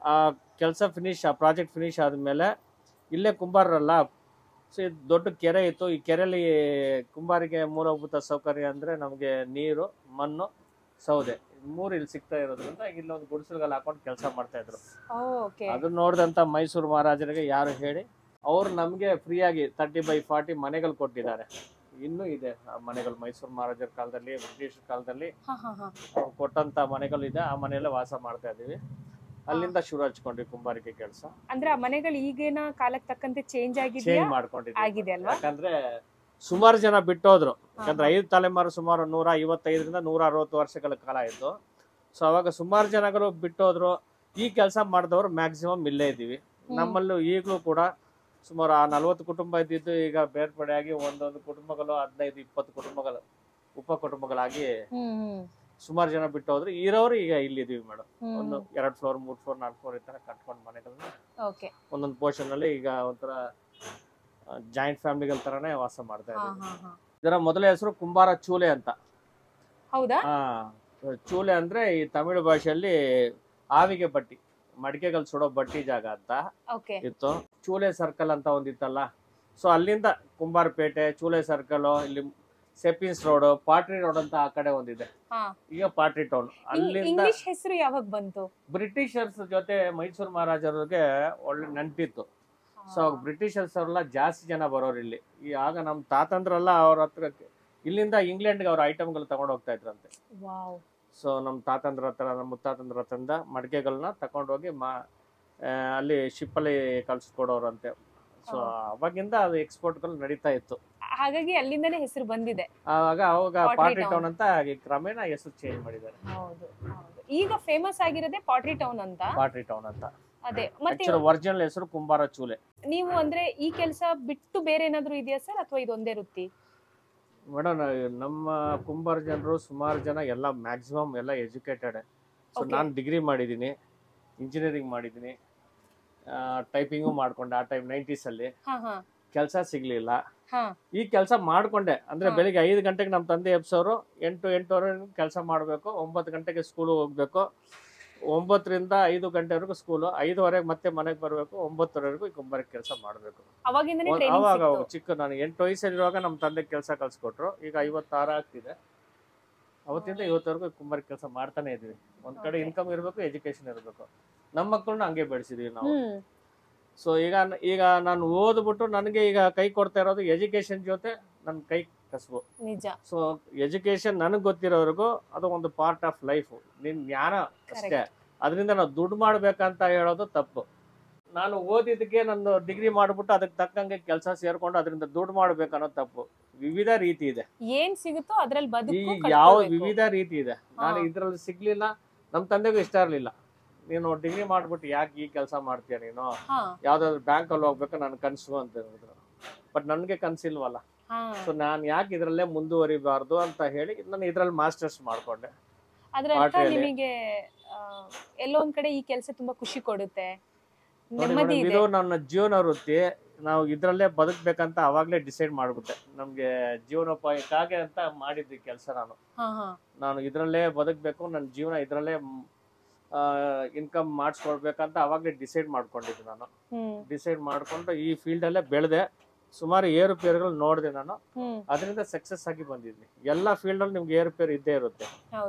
ಆ ಕೆಲಸ ಆ ಪ್ರಾಜೆಕ್ಟ್ ಫಿನಿಶ್ ಆದಮೇಲೆ ಇಲ್ಲೇ ಕುಂಬಾರರಲ್ಲ, ಸೊ ಇದು ದೊಡ್ಡ ಕೆರೆ ಇತ್ತು. ಈ ಕೆರೆಯಲ್ಲಿ ಕುಂಬಾರಿಗೆ ಮೂಲಭೂತ ಸೌಕರ್ಯ ಅಂದರೆ ನಮಗೆ ನೀರು, ಮಣ್ಣು, ಸೌದೆ 3 ಇಲ್ಲಿ ಸಿಗ್ತಾ ಇರೋದ್ರಿಂದ ಇಲ್ಲೊಂದು ಗುಡಿಸಲುಗಳು ಹಾಕೊಂಡು ಕೆಲಸ ಮಾಡ್ತಾ ಇದ್ರು. ಅದನ್ನ ನೋಡಿದಂಥ ಮೈಸೂರು ಮಹಾರಾಜರಿಗೆ ಯಾರು ಹೇಳಿ ಅವ್ರು ನಮಗೆ ಫ್ರೀಯಾಗಿ 30/40 ಮನೆಗಳು ಕೊಟ್ಟಿದ್ದಾರೆ. ಇನ್ನೂ ಇದೆ ಆ ಮನೆಗಳು. ಮೈಸೂರು ಮಹಾರಾಜರ ಕಾಲದಲ್ಲಿ, ಬ್ರಿಟಿಷ್ ಕಾಲದಲ್ಲಿ ಕೊಟ್ಟಂತ ಮನೆಗಳು ಇದೆ. ಆ ಮನೆಯಲ್ಲೇ ವಾಸ ಮಾಡ್ತಾ ಇದೀವಿ. ಅಲ್ಲಿಂದ ಶುರು ಹಚ್ಕೊಂಡ್ವಿ ಕುಂಬಾರಿಕೆ ಕೆಲಸ. ಅಂದ್ರೆ ಆ ಮನೆಗಳು ಈಗಿನ ಕಾಲಕ್ಕೆ ತಕ್ಕಂತೆ ಚೇಂಜ್ ಮಾಡ್ಕೊಂಡಿದ್ದೀವಿ. ಯಾಕಂದ್ರೆ ಸುಮಾರು ಜನ ಬಿಟ್ಟೋದ್ರು. ಯಾಕಂದ್ರೆ 5 ತಲೆಮಾರು ಸುಮಾರು 155ರಿಂದ 160 ವರ್ಷಗಳ ಕಾಲ ಆಯ್ತು. ಸೊ ಅವಾಗ ಸುಮಾರು ಜನಗಳು ಬಿಟ್ಟೋದ್ರು. ಈ ಕೆಲಸ ಮಾಡಿದವರು ಮ್ಯಾಕ್ಸಿಮಮ್ ಇಲ್ಲೇ ಇದ್ದೀವಿ. ನಮ್ಮಲ್ಲೂ ಈಗಲೂ ಕೂಡ ಸುಮಾರು ಆ 40 ಕುಟುಂಬ ಇದ್ದಿದ್ದು ಈಗ ಬೇರ್ಪಡೆಯಾಗಿ ಒಂದೊಂದು ಕುಟುಂಬಗಳು 15-20 ಕುಟುಂಬಗಳು ಉಪ ಕುಟುಂಬಗಳಾಗಿ ಸುಮಾರು ಜನ ಬಿಟ್ಟು ಹೋದ್ರು. ಇರೋರು ಈಗ ಇಲ್ಲಿದೀವಿ ಮೇಡಮ್. ಒಂದು 2 ಫ್ಲೋರ್ 3 ಫ್ಲೋರ್ 4 ಫ್ಲೋರ್ ಈ ತರ ಕಟ್ಕೊಂಡು ಮನೆಗಳನ್ನ ಒಂದೊಂದು ಪೋರ್ಷನ್ ಅಲ್ಲಿ ಈಗ ಒಂಥರ ಜಾಯಿಂಟ್ ಫ್ಯಾಮಿಲಿಗಳ ತರಾನೇ ವಾಸ ಮಾಡ್ತಾ ಇದ್ದೀವಿ. ಇದರ ಮೊದಲ ಹೆಸರು ಕುಂಬಾರ ಚೂಲೆ ಅಂತ. ಹೌದಾ? ಚೂಲೆ ಅಂದ್ರೆ ಈ ತಮಿಳು ಭಾಷೆಯಲ್ಲಿ ಆವಿಗೆ ಬಟ್ಟಿ, ಮಡಿಕೆಗಳು ಸುಡೋ ಬಟ್ಟಿ ಜಾಗ ಅಂತ ಇತ್ತು. ಚೂಲೆ ಸರ್ಕಲ್ ಅಂತ ಒಂದಿತ್ತಲ್ಲ, ಸೊ ಅಲ್ಲಿಂದ ಕುಂಬಾರಪೇಟೆ, ಚೂಲೆ ಸರ್ಕಲ್, ಇಲ್ಲಿ ಸೆಪಿನ್ಸ್ ರೋಡ್, ಪಾಟ್ರಿ ರೋಡ್ ಅಂತ ಆ ಕಡೆ ಒಂದಿದೆ. ಈಗ ಪಾಟ್ರಿ ಟೌನ್. ಅಲ್ಲಿಂದ ಹೆಸರು ಯಾವಾಗ ಬಂತು? ಬ್ರಿಟಿಷರ್ಸ್ ಜೊತೆ ಮೈಸೂರು ಮಹಾರಾಜರಿಗೆ ಒಳ್ಳೆ ನಂಟಿತ್ತು. ಸೊ ಬ್ರಿಟಿಷರ್ಸ್ ಅವರೆಲ್ಲ ಜಾಸ್ತಿ ಜನ ಬರೋರು ಇಲ್ಲಿ. ಈ ಆಗ ನಮ್ಮ ತಾತಂದ್ರೆಲ್ಲ ಅವ್ರ ಹತ್ರ ಇಲ್ಲಿಂದ ಇಂಗ್ಲೆಂಡ್ಗೆ ಅವ್ರ ಐಟಮ್ಗಳು ತಗೊಂಡು ಹೋಗ್ತಾ ಇದ್ರಂತೆ. ಸೊ ನಮ್ಮ ತಾತಂದ್ರ ಹತ್ರ, ನಮ್ಮ ಮುತ್ತಾತಂದ್ರ ಹತ್ರಿಂದ ಮಡಿಕೆಗಳನ್ನ ತಗೊಂಡೋಗಿ ಅಲ್ಲಿ ಶಿಪ್ಪಲ್ಲಿ ಕಳ್ಸಿಕೊಡೋರಂತೆ. ಸೊ ಅವಾಗಿಂದ ಅದು ಎಕ್ಸ್ಪೋರ್ಟ್ಗಳು ನಡೀತಾ ಇತ್ತು. ಹಾಗಾಗಿ ಅಲ್ಲಿಂದನೇ ಹೆಸರು ಬಂದಿದೆ. ಅವಾಗ ಪಾಟ್ರಿ ಟೌನ್ ಅಂತ ಕ್ರಮೇಣ ಹೆಸರು ಚೇಂಜ್ ಮಾಡಿದ್ದಾರೆ. ಈಗ ಫೇಮಸ್ ಆಗಿರೋದೇ ಪಾಟ್ರಿ ಟೌನ್ ಅಂತ. ಪಾಟ್ರಿ ಟೌನ್ ಅಂತ. ಅದೇ ಮತ್ತೆ ಒರಿಜಿನಲ್ ಹೆಸರು ಕುಂಬಾರ ಚೂಲೆ. ನೀವು ಅಂದ್ರೆ ಈ ಕೆಲಸ ಬಿಟ್ಟು ಬೇರೆ ಏನಾದ್ರು ಇದೆಯಾ ಸರ್, ಅಥವಾ ಇದೊಂದೇ ವೃತ್ತಿ? ಮೇಡಮ್ ನಮ್ಮ ಕುಂಬಾರ ಜನರು ಸುಮಾರು ಜನ ಎಲ್ಲ ಮ್ಯಾಕ್ಸಿಮಮ್ ಎಲ್ಲ ಎಜುಕೇಟೆಡ್. ಸೊ ನಾನು ಡಿಗ್ರಿ ಮಾಡಿದ್ದೀನಿ, ಇಂಜಿನಿಯರಿಂಗ್ ಮಾಡಿದ್ದೀನಿ, ಟೈಪಿಂಗು ಮಾಡ್ಕೊಂಡೆ. ಆ ಟೈಮ್ 90s ಅಲ್ಲಿ ಕೆಲಸ ಸಿಗ್ಲಿಲ್ಲ. ಈ ಕೆಲಸ ಮಾಡ್ಕೊಂಡೆ. ಅಂದ್ರೆ ಬೆಳಿಗ್ಗೆ 5 ಗಂಟೆಗೆ ನಮ್ಮ ತಂದೆ ಎಬ್ಸೋರು, 8-8:30 ಕೆಲಸ ಮಾಡ್ಬೇಕು, 9 ಗಂಟೆಗೆ ಸ್ಕೂಲ್ ಹೋಗ್ಬೇಕು, 9ರಿಂದ 5 ಗಂಟೆವರೆಗೂ ಸ್ಕೂಲು, 5:30 ಮತ್ತೆ ಮನೆಗೆ ಬರ್ಬೇಕು, 9:00ವರೆಗೂ ಕುಂಬಾರ ಕೆಲಸ ಮಾಡ್ಬೇಕು. ಅವಾಗ ಚಿಕ್ಕ ನಾನು 8 ವಯಸ್ಸಲ್ಲಿರುವಾಗ ನಮ್ಮ ತಂದೆ ಕೆಲಸ ಕಲ್ಸ್ಕೊಟ್ರು. ಈಗ 56 ಆಗ್ತಿದೆ. ಅವತ್ತಿಂದ ಇವತ್ತವರೆಗೂ ಕುಂಬಾರ ಕೆಲಸ ಮಾಡ್ತಾನೆ ಇದೀವಿ. ಒಂದ್ ಕಡೆ ಇನ್ಕಮ್ ಇರ್ಬೇಕು, ಎಜುಕೇಶನ್ ಇರ್ಬೇಕು. ನಮ್ಮ ಮಕ್ಕಳನ್ನ ಹಂಗೆ ಬೆಳೆಸಿದೀವಿ ನಾವು. ಸೊ ಈಗ ನಾನು ಓದ್ಬಿಟ್ಟು ನನಗೆ ಈಗ ಕೈ ಕೊಡ್ತಾ ಇರೋದು ಎಜುಕೇಶನ್ ಜೊತೆ ನನ್ನ ಕೈ ಕಸಬು. ಸೊ ಎಜುಕೇಶನ್ ನನಗೆ ಗೊತ್ತಿರೋವರೆಗೂ ಅದು ಒಂದು ಪಾರ್ಟ್ ಆಫ್ ಲೈಫ್. ನಿನ್ ಜ್ಞಾನ ಅಷ್ಟೇ. ಅದರಿಂದ ನಾವು ದುಡ್ಡು ಮಾಡ್ಬೇಕಂತ ಹೇಳೋದು ತಪ್ಪು. ನಾನು ಓದಿದ್ದಕ್ಕೆ ನಂದು ಡಿಗ್ರಿ ಮಾಡ್ಬಿಟ್ಟು ಅದಕ್ಕೆ ತಕ್ಕಂಗೆ ಕೆಲಸ ಸೇರ್ಕೊಂಡು ಅದರಿಂದ ದುಡ್ಡು ಮಾಡ್ಬೇಕನ್ನೋದು ತಪ್ಪು. ವಿವಿಧ ರೀತಿ ಇದೆ. ಏನ್ ಸಿಗುತ್ತೋ ಅದ್ರಲ್ಲಿ ಯಾವ ವಿವಿಧ ರೀತಿ ಇದೆ. ನಾನು ಇದ್ರಲ್ಲಿ ಸಿಗ್ಲಿಲ್ಲ, ನಮ್ಮ ತಂದೆಗೂ ಇಷ್ಟ ಇರ್ಲಿಲ್ಲ. ನೀನು ಡಿಗ್ರಿ ಮಾಡ್ಬಿಟ್ಟು ಯಾಕೆ ಈ ಕೆಲಸ ಮಾಡ್ತೀಯ, ನೀನು ಯಾವ್ದಾದ್ರು ಬ್ಯಾಂಕ್ ಅಲ್ಲಿ ಹೋಗ್ಬೇಕು ನನ್ ಕನ್ಸು ಅಂತ ಹೇಳಿದ್ರು. ಬಟ್ ನನ್ಗೆ ಕನ್ಸಿಲ್ವಲ್ಲ. ಸೊ ನಾನ್ ಯಾಕೆ ಇದ್ರಲ್ಲೇ ಮುಂದುವರಿಬಾರ್ದು ಅಂತ ಹೇಳಿ ನಾನು ಇದ್ರಲ್ಲಿ ಮಾಸ್ಟರ್ಸ್ ಮಾಡ್ಕೊಂಡೆ. ನಿಮಗೆ ಎಲ್ಲೋ ಒಂದ್ ಕಡೆ ಈ ಕೆಲಸ ತುಂಬಾ ಖುಷಿ ಕೊಡುತ್ತೆ. ಇದು ನನ್ನ ಜೀವನ ವೃತ್ತಿ. ನಾವು ಇದ್ರಲ್ಲೇ ಬದುಕ್ಬೇಕಂತ ಅವಾಗ್ಲೇ ಡಿಸೈಡ್ ಮಾಡ್ಬಿಟ್ಟೆ. ನಮ್ಗೆ ಜೀವನೋಪಾಯಕ್ಕಾಗಿ ಅಂತ ಮಾಡಿದ್ವಿ ಕೆಲಸ. ನಾನು ಇದ್ರಲ್ಲೇ ಬದುಕ್ಬೇಕು, ನನ್ನ ಜೀವನ ಇದ್ರಲ್ಲೇ ಇನ್ಕಮ್ ಮಾಡಿಸ್ಕೊಡ್ಬೇಕಂತ ಅವಾಗ್ಲೇ ಡಿಸೈಡ್ ಮಾಡ್ಕೊಂಡಿದ್ದೆ. ನಾನು ಡಿಸೈಡ್ ಮಾಡ್ಕೊಂಡು ಈ ಫೀಲ್ಡ್ ಅಲ್ಲೇ ಬೆಳೆದೆ. ಸುಮಾರು ಏರುಪೇರುಗಳು ನೋಡಿದೆ ನಾನು. ಅದರಿಂದ ಸಕ್ಸಸ್ ಆಗಿ ಬಂದಿದ್ವಿ. ಎಲ್ಲಾ ಫೀಲ್ಡ್ ಅಲ್ಲಿ ನಿಮ್ಗೆ ಏರುಪೇರು ಇದ್ದೇ ಇರುತ್ತೆ.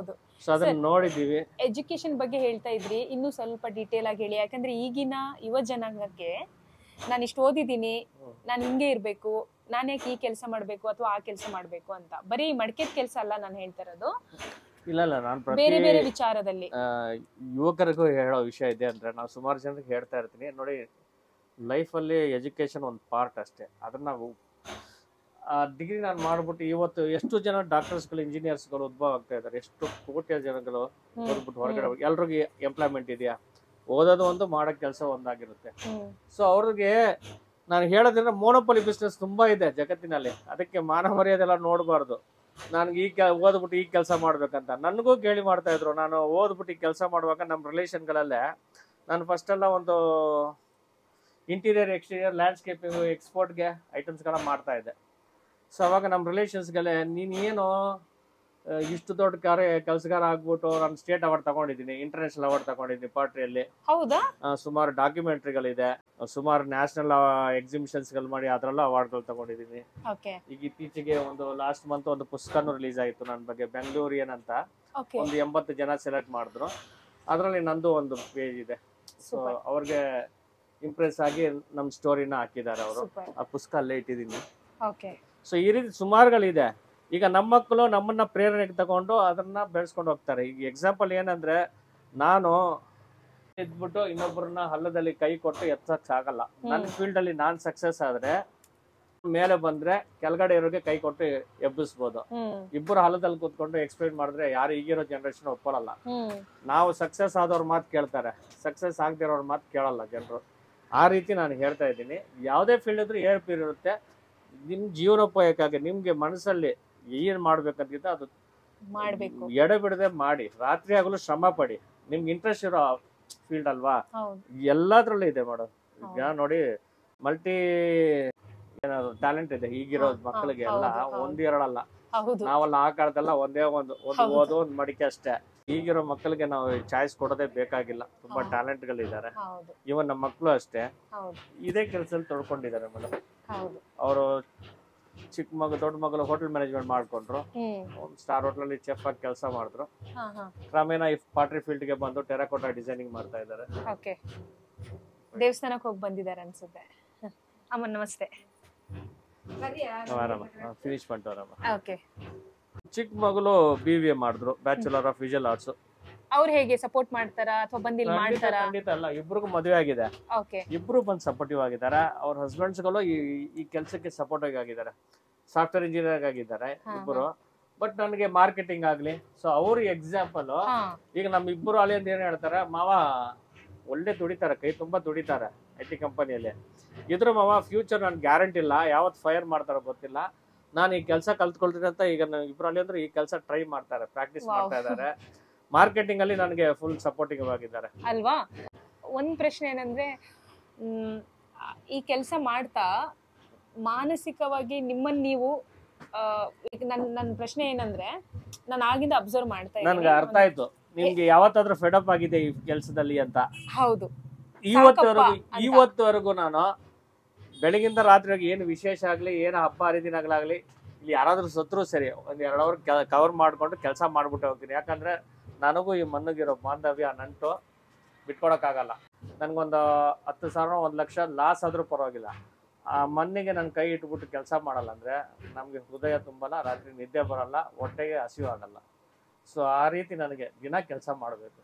ಸೊ ಅದನ್ನ ನೋಡಿದೀವಿ. ಎಜುಕೇಶನ್ ಬಗ್ಗೆ ಹೇಳ್ತಾ ಇದ್ರಿ, ಇನ್ನೂ ಸ್ವಲ್ಪ ಡೀಟೇಲ್ ಆಗಿ ಹೇಳಿ. ಯಾಕಂದ್ರೆ ಈಗಿನ ಯುವ ಜನಾಂಗಕ್ಕೆ ನಾನು ಇಷ್ಟು ಓದಿದ್ದೀನಿ, ನಾನು ಹಿಂಗೆ ಇರ್ಬೇಕು, ನಾನು ಯಾಕೆ ಈ ಕೆಲಸ ಮಾಡ್ಬೇಕು ಅಥವಾ ಆ ಕೆಲಸ ಮಾಡ್ಬೇಕು ಅಂತ, ಬರೀ ಮಡಿಕೆದ ಕೆಲಸ ಅಲ್ಲ ನಾನು ಹೇಳ್ತಾ ಇರೋದು. ಇಲ್ಲ ನಾನು ಬೇರೆ ಬೇರೆ ವಿಚಾರದಲ್ಲಿ ಯುವಕರಿಗೂ ಹೇಳೋ ವಿಷಯ ಇದೆ. ಅಂದ್ರೆ ನಾವು ಸುಮಾರು ಜನರಿಗೆ ಹೇಳ್ತಾ ಇರ್ತೀನಿ, ನೋಡಿ ಲೈಫ್ ಅಲ್ಲಿ ಎಜುಕೇಶನ್ ಒಂದು ಪಾರ್ಟ್ ಅಷ್ಟೇ. ಅದನ್ನ ನಾವು ಡಿಗ್ರಿ ನಾನು ಮಾಡ್ಬಿಟ್ಟು ಇವತ್ತು ಎಷ್ಟು ಜನ ಡಾಕ್ಟರ್ಸ್ಗಳು, ಇಂಜಿನಿಯರ್ಸ್ಗಳು ಉದ್ಭವ ಆಗ್ತಾ ಇದ್ದಾರೆ. ಎಷ್ಟು ಕೋಟಿ ಜನಗಳು ಓದ್ಬಿಟ್ಟು ಹೊರಗಡೆ ಎಲ್ರಿಗೂ ಎಂಪ್ಲಾಯ್ಮೆಂಟ್ ಇದೆಯಾ? ಓದೋದು ಒಂದು ಮಾಡೋ ಕೆಲಸ ಒಂದಾಗಿರುತ್ತೆ. ಸೊ ಅವ್ರಿಗೆ ನಾನು ಹೇಳೋದ್ರಿಂದ ಮೋನೋಪಲಿ ಬಿಸ್ನೆಸ್ ತುಂಬಾ ಇದೆ ಜಗತ್ತಿನಲ್ಲಿ. ಅದಕ್ಕೆ ಮಾನ ಮರ್ಯಾದೆಲ್ಲ ನೋಡಬಾರ್ದು. ನನ್ಗೆ ಓದ್ಬಿಟ್ಟು ಈ ಕೆಲಸ ಮಾಡ್ಬೇಕಂತ ನನಗೂ ಕೇಳಿ ಮಾಡ್ತಾ ಇದ್ರು. ನಾನು ಓದ್ಬಿಟ್ಟು ಈ ಕೆಲಸ ಮಾಡುವಾಗ ನಮ್ಮ ರಿಲೇಷನ್ಗಳಲ್ಲೇ ನಾನು ಫಸ್ಟ್ ಎಲ್ಲ ಒಂದು ಇಂಟೀರಿಯರ್ ಎಕ್ಸ್ಟೀರಿಯರ್ ಲ್ಯಾಂಡ್ಸ್ಕೇಪಿಂಗ್ ಎಕ್ಸ್ಪೋರ್ಟ್ಗೆ ಐಟಮ್ಸ್ಗಳನ್ನ ಮಾಡ್ತಾ ಇದ್ದೆ. ಸೊ ಅವಾಗ ನಮ್ಮ ರಿಲೇಷನ್ಸ್ಗೆಲ್ಲ ನೀನೇನು ಇಷ್ಟು ದೊಡ್ಡ ಕೆಲಸಗಾರ ಆಗ್ಬಿಟ್ಟು ನಾನು ಸ್ಟೇಟ್ ಅವಾರ್ಡ್ ತಗೊಂಡಿದ್ದೀನಿ, ಇಂಟರ್ನ್ಯಾಷನಲ್ ಅವಾರ್ಡ್ ತಗೊಂಡಿದ್ದೀನಿ ಪಾಟ್ರಿಯಲ್ಲಿ. ಹೌದಾ? ಸುಮಾರು ಡಾಕ್ಯುಮೆಂಟ್ರಿಗಳಿದೆ, ಸುಮಾರು ನ್ಯಾಷನಲ್ ಎಕ್ಸಿಬಿಷನ್ಸ್ ಗಳು ಮಾಡಿ ಅದರಲ್ಲೂ ಅವಾರ್ಡ್ಗಳು ತಗೊಂಡಿದ್ದೀನಿ. ಈಗ ಇತ್ತೀಚೆಗೆ ಒಂದು ಲಾಸ್ಟ್ ಮಂತ್ ಒಂದು ಪುಸ್ತಕನೂ ರಿಲೀಸ್ ಆಯಿತು ನನ್ನ ಬಗ್ಗೆ, ಬೆಂಗಳೂರಿಯನ್ ಅಂತ. ಒಂದು 80 ಜನ ಸೆಲೆಕ್ಟ್ ಮಾಡಿದ್ರು. ಅದರಲ್ಲಿ ನಂದು ಒಂದು ಪೇಜ್ ಇದೆ. ಸೊ ಅವ್ರಿಗೆ ಇಂಪ್ರೆಸ್ ಆಗಿ ನಮ್ಮ ಸ್ಟೋರಿನ ಹಾಕಿದ್ದಾರೆ ಅವರು. ಆ ಪುಸ್ತಕ ಅಲ್ಲೇ ಇಟ್ಟಿದ್ದೀನಿ. ಸೊ ಈ ರೀತಿ ಸುಮಾರುಗಳಿದೆ. ಈಗ ನಮ್ಮ ಮಕ್ಕಳು ನಮ್ಮನ್ನ ಪ್ರೇರಣೆಗೆ ತಗೊಂಡು ಅದನ್ನ ಬೆಳೆಸ್ಕೊಂಡು ಹೋಗ್ತಾರೆ. ಈಗ ಎಕ್ಸಾಂಪಲ್ ಏನಂದ್ರೆ, ನಾನು ಇದ್ಬಿಟ್ಟು ಇನ್ನೊಬ್ಬರನ್ನ ಹಲ್ಲದಲ್ಲಿ ಕೈ ಕೊಟ್ಟು ಎತ್ತಕ್ ಆಗಲ್ಲ. ನನ್ನ ಫೀಲ್ಡ್ ಅಲ್ಲಿ ನಾನ್ ಸಕ್ಸಸ್ ಆದ್ರೆ ಮೇಲೆ ಬಂದ್ರೆ ಕೆಳಗಡೆ ಇರೋರಿಗೆ ಕೈ ಕೊಟ್ಟು ಎಬ್ಬಿಸ್ಬೋದು. ಇಬ್ಬರು ಹಲ್ಲದಲ್ಲಿ ಕೂತ್ಕೊಂಡು ಎಕ್ಸ್ಪ್ಲೈನ್ ಮಾಡಿದ್ರೆ ಯಾರು ಈಗಿರೋ ಜನರೇಷನ್ ಒಪ್ಕೊಳ್ಳಲ್ಲ. ನಾವು ಸಕ್ಸಸ್ ಆದವ್ರ ಮಾತು ಕೇಳ್ತಾರೆ, ಸಕ್ಸಸ್ ಆಗದಿರೋರ್ ಮಾತು ಕೇಳಲ್ಲ ಜನರು. ಆ ರೀತಿ ನಾನು ಹೇಳ್ತಾ ಇದ್ದೀನಿ. ಯಾವುದೇ ಫೀಲ್ಡ್ ಇದ್ರೂ ಏರ್ಪೀರ್ ಇರುತ್ತೆ. ನಿಮ್ ಜೀವನೋಪಾಯಕ್ಕಾಗಿ ನಿಮ್ಗೆ ಮನಸ್ಸಲ್ಲಿ ಏನ್ ಮಾಡ್ಬೇಕಂತ ಅದು ಮಾಡ್ಬೇಕು, ಎಡೆ ಬಿಡದೆ ಮಾಡಿ, ರಾತ್ರಿ ಆಗಲು ಶ್ರಮ ಪಡಿ. ನಿಮ್ಗೆ ಇಂಟ್ರೆಸ್ಟ್ ಇರೋ ಫೀಲ್ಡ್ ಅಲ್ವಾ, ಎಲ್ಲಾದ್ರಲ್ಲೂ ಇದೆ ಮಾಡೋದು. ಈಗ ನೋಡಿ, ಮಲ್ಟಿ ಏನಾದ್ರು ಟ್ಯಾಲೆಂಟ್ ಇದೆ ಈಗಿರೋ ಮಕ್ಕಳಿಗೆ ಎಲ್ಲ. ಒಂದೆರಡಲ್ಲ, ನಾವೆಲ್ಲ ಆ ಕಾಲದಲ್ಲ ಒಂದೇ ಒಂದು ಓದು ಒಂದು ಮಡಿಕೆ ಅಷ್ಟೇ. ಈಗಿರೋ ಮಕ್ಕಳಿಗೆ ನಾವು ಚಾಯ್ಸ್ ಕೊಡೋದೇ ಬೇಕಾಗಿಲ್ಲ. ತುಂಬಾ ಟ್ಯಾಲೆಂಟ್ ಗಳಿದ್ದಾರೆ. ಇವನ್ ನಮ್ಮ ಮಕ್ಕಳು ಅಷ್ಟೇ ಇದೇ ಕೆಲಸದಲ್ಲಿ ತೊಡ್ಕೊಂಡಿದ್ದಾರೆ ಮೇಡಮ್. ಅವರು ಚಿಕ್ಕ ಮಗ ದೊಡ್ಡ ಮಗಳು ಹೋಟೆಲ್ ಮ್ಯಾನೇಜ್ಮೆಂಟ್ ಮಾಡ್ಕೊಂಡ್ರು. ಸ್ಟಾರ್ ಹೋಟೆಲ್ ಚೆಫ್ ಆಗಿ ಕೆಲಸ ಮಾಡಿದ್ರು. ಕ್ರಮೇಣ ಈ ಪಾಟ್ರಿ ಫೀಲ್ಡ್ ಗೆ ಬಂದು ಟೆರಾಕೋಟಾ ಡಿಸೈನಿಂಗ್ ಮಾಡ್ತಾ ಇದ್ದಾರೆ. ದೇವಸ್ಥಾನಕ್ಕೆ ಹೋಗಿ ಬಂದಿದ್ದಾರೆ ಅನ್ಸುತ್ತೆ. ಅಮ್ಮ ನಮಸ್ತೆ. ಫಿನಿಶ್ ಮಾಡ್ತಾರಮ್ಮ. ಚಿಕ್ಕ ಮಗಳು BBA ಮಾಡಿದ್ರು, ಬ್ಯಾಚುಲರ್ ಆಫ್ ವಿಜುವಲ್ ಆರ್ಟ್ಸ್. ಅವ್ರು ಹೇಗೆ ಸಪೋರ್ಟ್ ಮಾಡ್ತಾರಾ ಅಥವಾ ಬಂದು ಇಲ್ಲಿ ಮಾಡ್ತಾರಾ? ಖಂಡಿತ ಅಲ್ಲ, ಇಬ್ರಿಗೂ ಮದುವೆ ಆಗಿದೆ. ಇಬ್ರು ಬಂದು ಸಪೋರ್ಟಿವ್ ಆಗಿದ್ದಾರೆ. ಅವ್ರ ಹಸ್ಬೆಂಡ್ಸ್ ಗಳು ಈ ಕೆಲಸಕ್ಕೆ ಸಪೋರ್ಟಿವ್ ಆಗಿದ್ದಾರೆ. ಸಾಫ್ಟ್ವೇರ್ ಇಂಜಿನಿಯರ್ ಆಗಿದ್ದಾರೆ ಇಬ್ಬರು. ಬಟ್ ನನಗೆ ಮಾರ್ಕೆಟಿಂಗ್ ಆಗ್ಲಿ. ಸೊ ಅವ್ರ ಎಕ್ಸಾಂಪಲ್ ಈಗ ನಮ್ ಇಬ್ಬರು ಅಲ್ಲಿ ಅಂತ ಏನ್ ಹೇಳ್ತಾರೆ, ಮಾವ ಒಳ್ಳೆ ದುಡಿತಾರೆ, ಕೈ ತುಂಬಾ ದುಡಿತಾರೆ IT ಕಂಪನಿಯಲ್ಲಿ. ಇದ್ರ ಮಾವ ಫ್ಯೂಚರ್ ನನ್ ಗ್ಯಾರಂಟಿ ಇಲ್ಲ, ಯಾವತ್ ಫೈರ್ ಮಾಡ್ತಾರೋ ಗೊತ್ತಿಲ್ಲ, ನಾನು ಈ ಕೆಲಸ ಕಲ್ತ್ಕೊಳ್ತೀನಿ ಅಂತ ಈಗ ಇಬ್ರು ಅಲ್ಲಿ ಅಂದ್ರೆ ಈ ಕೆಲಸ ಟ್ರೈ ಮಾಡ್ತಾರೆ, ಪ್ರಾಕ್ಟೀಸ್ ಮಾಡ್ತಾ ಇದ್ದಾರೆ. ಮಾರ್ಕೆಟಿಂಗ್ ಅಲ್ಲಿ ನನಗೆ ಫುಲ್ ಸಪೋರ್ಟಿವ್ ಆಗಿದ್ದಾರೆ ಅಲ್ವಾ. ಒಂದ್ ಪ್ರಶ್ನೆ ಏನಂದ್ರೆ, ಈ ಕೆಲಸ ಮಾಡ್ತಾ ಮಾನಸಿಕವಾಗಿ ನಿಮ್ಮನ್ನ ನೀವು ನನ್ನ ಪ್ರಶ್ನೆ ಏನಂದ್ರೆ, ನಾನು ಆಗಿಂದ ಅಬ್ಸರ್ವ್ ಮಾಡ್ತಾ ಇದ್ದೀನಿ, ನನ್ಗೆ ಅರ್ಥ ಆಯ್ತು ನಿಮ್ಗೆ ಯಾವತ್ತಾದ್ರೂ ಫೆಡಪ್ ಆಗಿದೆ ಈ ಕೆಲಸದಲ್ಲಿ ಅಂತ. ಹೌದು, ಇವತ್ತವರೆಗೂ ನಾನು ಬೆಳಗಿಂದ ರಾತ್ರಿಯಾಗಿ ಏನು ವಿಶೇಷ ಆಗ್ಲಿ, ಏನು ಹಬ್ಬ ಹರಿದಿನಗಳಾಗ್ಲಿ, ಇಲ್ಲಿ ಯಾರಾದ್ರೂ ಸತ್ರು ಸರಿ ಒಂದ್ 2 ಅವರ್ ಕವರ್ ಮಾಡ್ಕೊಂಡು ಕೆಲಸ ಮಾಡ್ಬಿಟ್ಟು ಹೋಗ್ತೀನಿ. ಯಾಕಂದ್ರೆ ನನಗೂ ಈ ಮಣ್ಣಿಗಿರೋ ಬಾಂಧವ್ಯ ನಂಟು ಬಿಟ್ಕೊಡಕ್ಕಾಗಲ್ಲ. ನನ್ಗೊಂದು 10,000 1 ಲಕ್ಷ ಲಾಸ್ ಆದ್ರೂ ಪರವಾಗಿಲ್ಲ, ಆ ಮಣ್ಣಿಗೆ ನನ್ನ ಕೈ ಇಟ್ಬಿಟ್ಟು ಕೆಲಸ ಮಾಡಲ್ಲ ಅಂದ್ರೆ ನಮ್ಗೆ ಹೃದಯ ತುಂಬಲ್ಲ, ರಾತ್ರಿ ನಿದ್ದೆ ಬರಲ್ಲ, ಹೊಟ್ಟೆಗೆ ಹಸಿವು ಆಗಲ್ಲ. ಸೊ ಆ ರೀತಿ ನನಗೆ ದಿನ ಕೆಲಸ ಮಾಡ್ಬೇಕು,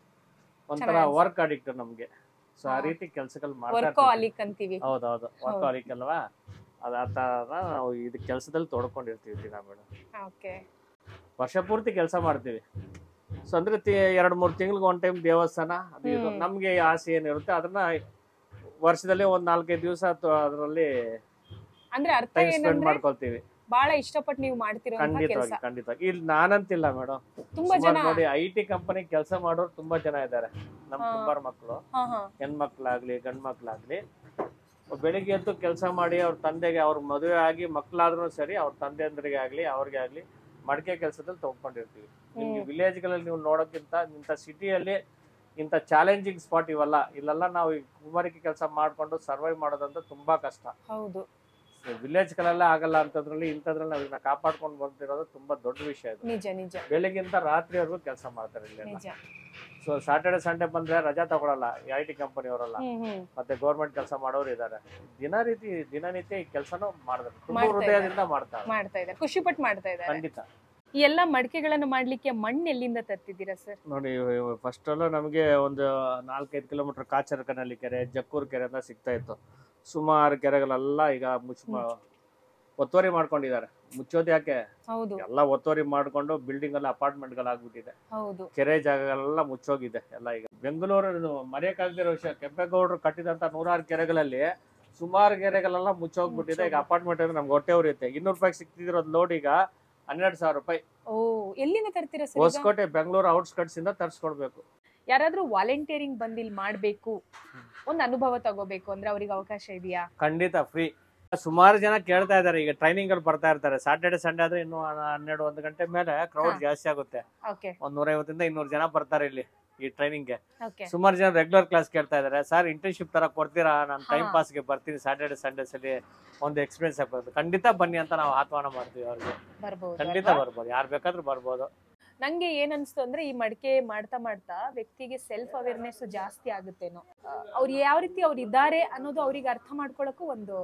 ಒಂಥರ ವರ್ಕ್ ಅಡಿಕ್ಟ್ ನಮ್ಗೆ. ಸೊ ಆ ರೀತಿ ಕೆಲ್ಸಗಳು ಮಾಡ್ತೀವಿ. ಹೌದೌದು, ವರ್ಕಾಲಿಕ್ ಅಲ್ವಾ, ಅದ ನಾವು ಇದು ಕೆಲಸದಲ್ಲಿ ತೊಡ್ಕೊಂಡಿರ್ತೀವಿ ದಿನ ಮೇಡಮ್. ವರ್ಷ ಪೂರ್ತಿ ಕೆಲಸ ಮಾಡ್ತೀವಿ. ಸೊ ಅಂದ್ರೆ 2-3 ತಿಂಗಳಿಗೆ ಒಂದ್ ಟೈಮ್ ದೇವಸ್ಥಾನ ಅದು ಇದು. ನಮ್ಗೆ ಆಸೆ ಏನಿರುತ್ತೆ ಅದನ್ನ ವರ್ಷದಲ್ಲಿ ಒಂದ್ 4-5 ದಿವಸ ಅದರಲ್ಲಿ ಟೈಮ್ ಸ್ಪೆಂಡ್ ಮಾಡ್ಕೊಳ್ತೀವಿ. ಬಹಳ ಇಷ್ಟಪಟ್ಟು ನೀವು ಮಾಡ್ತಿರೋ ಖಂಡಿತವಾಗಿ ಖಂಡಿತವಾಗಿ. ಇಲ್ಲಿ ನಾನಂತಿಲ್ಲ ಮೇಡಮ್, ನೋಡಿ IT ಕಂಪನಿ ಕೆಲಸ ಮಾಡೋರು ತುಂಬಾ ಜನ ಇದ್ದಾರೆ. ನಮ್ ಕುಂಬಾರ ಮಕ್ಕಳು, ಹೆಣ್ಮಕ್ಳಾಗ್ಲಿ ಗಂಡ್ ಮಕ್ಳಾಗ್ಲಿ, ಬೆಳಿಗ್ಗೆ ಎದ್ದು ಕೆಲಸ ಮಾಡಿ ಅವ್ರ ತಂದೆಗೆ, ಅವ್ರ ಮದುವೆ ಆಗಿ ಮಕ್ಳಾದ್ರೂ ಸರಿ, ಅವ್ರ ತಂದೆಂದ್ರಿಗೆ ಆಗ್ಲಿ ಅವ್ರಿಗೆ ಆಗ್ಲಿ ಮಡಿಕೆ ಕೆಲಸದಲ್ಲಿ ತಗೊಂಡಿರ್ತೀವಿ. ನಿಮ್ಗೆ ವಿಲೇಜ್ ಗಳಲ್ಲಿ ನೀವು ನೋಡೋಕ್ಕಿಂತ ಇಂಥ ಸಿಟಿಯಲ್ಲಿ ಇಂಥ ಚಾಲೆಂಜಿಂಗ್ ಸ್ಪಾಟ್ ಇವಲ್ಲ. ಇಲ್ಲೆಲ್ಲ ನಾವು ಕುಂಬಾರಿಕೆ ಕೆಲಸ ಮಾಡ್ಕೊಂಡು ಸರ್ವೈವ್ ಮಾಡೋದಂತ ತುಂಬಾ ಕಷ್ಟ. ಹೌದು, ವಿಲೇಜ್ ಗಳೆಲ್ಲ ಆಗಲ್ಲ ಅಂತದ್ರಲ್ಲಿ ಇಂಥದ್ರಲ್ಲಿ ನಾವು ಇದನ್ನ ಕಾಪಾಡ್ಕೊಂಡು ಬರ್ತಿರೋದು ತುಂಬಾ ದೊಡ್ಡ ವಿಷಯ. ಇದು ಬೆಳಗ್ಗಿಂತ ರಾತ್ರಿವರೆಗೂ ಕೆಲಸ ಮಾಡ್ತಾರೆ ಇಲ್ಲಿ. ಸೊ ಸ್ಯಾಟರ್ಡೆ ಸಂಡೇ ಬಂದ್ರೆ ರಜಾ ತಗೊಳಲ್ಲ IT ಕಂಪನಿ ಅವರಲ್ಲ, ಮತ್ತೆ ಗೌರ್ಮೆಂಟ್ ಕೆಲಸ ಮಾಡೋರು ಇದಾರೆ. ದಿನನಿತ್ಯ ಈ ಕೆಲಸನೂ ಮಾಡಿದ್ರೆ ತುಂಬಾ ಹೃದಯದಿಂದ ಮಾಡ್ತಾ ಇದ್ದಾರೆ, ಖುಷಿ ಪಟ್ಟು ಮಾಡ್ತಾ ಇದ್ದಾರೆ. ಖಂಡಿತ. ಈ ಎಲ್ಲ ಮಡಿಕೆಗಳನ್ನು ಮಾಡ್ಲಿಕ್ಕೆ ಮಣ್ಣು ಎಲ್ಲಿಂದ ತರ್ತಿದ್ದೀರಾ ಸರ್? ನೋಡಿ, ಫಸ್ಟ್ ಎಲ್ಲ ನಮಗೆ ಒಂದು 4-5 ಕಿಲೋಮೀಟರ್ ಕಾಚರಕನಹಳ್ಳಿ ಕೆರೆ, ಜಕ್ಕೂರ್ ಕೆರೆ ಅಂತ ಸಿಗ್ತಾ ಇತ್ತು. ಸುಮಾರು ಕೆರೆಗಳೆಲ್ಲ ಈಗ ಒತ್ತುವರಿ ಮಾಡ್ಕೊಂಡಿದ್ದಾರೆ. ಮುಚ್ಚೋದು ಯಾಕೆ? ಹೌದು ಎಲ್ಲ ಒತ್ತುವರಿ ಮಾಡ್ಕೊಂಡು ಬಿಲ್ಡಿಂಗ್ ಎಲ್ಲ ಅಪಾರ್ಟ್ಮೆಂಟ್ ಗಳಾಗ್ಬಿಟ್ಟಿದೆ. ಹೌದು ಕೆರೆ ಜಾಗಗಳೆಲ್ಲ ಮುಚ್ಚೋಗಿದೆ ಎಲ್ಲ. ಈಗ ಬೆಂಗಳೂರು ಮರೆಯಕ್ಕಾಗದಿರೋ ವಿಷಯ, ಕೆಂಪೇಗೌಡರು ಕಟ್ಟಿದಂತ 106 ಕೆರೆಗಳಲ್ಲಿ ಸುಮಾರು ಕೆರೆಗಳೆಲ್ಲ ಮುಚ್ಚೋಗ್ಬಿಟ್ಟಿದೆ. ಈಗ ಅಪಾರ್ಟ್ಮೆಂಟ್ ಅಂದ್ರೆ ನಮ್ಗೆ ಹೊಟ್ಟೆ ಉರಿಯುತ್ತೆ. 200 ರೂಪಾಯಿ ಸಿಕ್ತಿರೋದ್ ಲೋಡ್ ಈಗ 12,000 ರೂಪಾಯಿ. ಎಲ್ಲಿಂದ ತರ್ತೀರಾ ಸರ್? ಹೊಸಕೋಟೆ ಬೆಂಗಳೂರು ಔಟ್ಸ್ಕಟ್ಸ್ ಇಂದ ತರಿಸ್ಕೊಡ್ಬೇಕು. ಯಾರಾದ್ರೂ ವಾಲಂಟಿಯರಿಂಗ್ ಬಂದ್ ಇಲ್ಲಿ ಮಾಡ್ಬೇಕು, ಒಂದ್ ಅನುಭವ ತಗೋಬೇಕು ಅಂದ್ರೆ ಅವ್ರಿಗೆ ಅವಕಾಶ ಇದೆಯಾ? ಖಂಡಿತ ಫ್ರೀ. ಸುಮಾರು ಜನ ಕೇಳ್ತಾ ಇದಾರೆ. ಈಗ ಟ್ರೈನಿಂಗ್ ಅಲ್ಲಿ ಬರ್ತಾ ಇರ್ತಾರೆ. ಸ್ಯಾಟರ್ಡೆ ಸಂಡೇ ಆದ್ರೆ ಇನ್ನು 12-1 ಗಂಟೆ ಮೇಲೆ ಕ್ರೌಡ್ ಜಾಸ್ತಿ ಆಗುತ್ತೆ. ಒಂದ್ 150 ಇಂದ 200 ಜನ ಬರ್ತಾರೆ ಇಲ್ಲಿ ಈ ಟ್ರೈನಿಂಗ್ ಗೆ. ಸುಮಾರು ಜನ ರೆಗ್ಯುಲರ್ ಕ್ಲಾಸ್ ಕೇಳ್ತಾ ಇದಾರೆ. ಸರ್ ಇಂಟರ್ನ್ಶಿಪ್ ತರ ಕೊಡ್ತೀರಾ? ನಾನು ಟೈಮ್ ಪಾಸ್ ಗೆ ಬರ್ತೀನಿ ಸ್ಯಾಟರ್ಡೆ ಸಂಡೇಸ್ ಅಲ್ಲಿ ಒಂದು ಎಕ್ಸ್ಪೀರಿಯನ್ಸ್ ಆಗ್ಬೋದು. ಖಂಡಿತ ಬನ್ನಿ ಅಂತ ನಾವು ಆಹ್ವಾನ ಮಾಡ್ತೀವಿ ಅವ್ರಿಗೆ. ಖಂಡಿತ ಬರ್ಬೋದು, ಯಾರು ಬೇಕಾದ್ರೂ ಬರ್ಬೋದು. ನಂಗೆ ಏನ್ ಅನ್ಸ್ತು ಅಂದ್ರೆ ಈ ಮಡಿಕೆ ಮಾಡ್ತಾ ಮಾಡ್ತಾ ವ್ಯಕ್ತಿಗೆ ಸೆಲ್ಫ್ ಅವೇರ್ನೆಸ್ ಜಾಸ್ತಿ ಆಗುತ್ತೇನೋ. ಅವ್ರು ಯಾವ ರೀತಿ ಅವ್ರು ಇದ್ದಾರೆ ಅನ್ನೋದು ಅವ್ರಿಗೆ ಅರ್ಥ ಮಾಡ್ಕೊಳಕ್ಕೂ ಒಂದು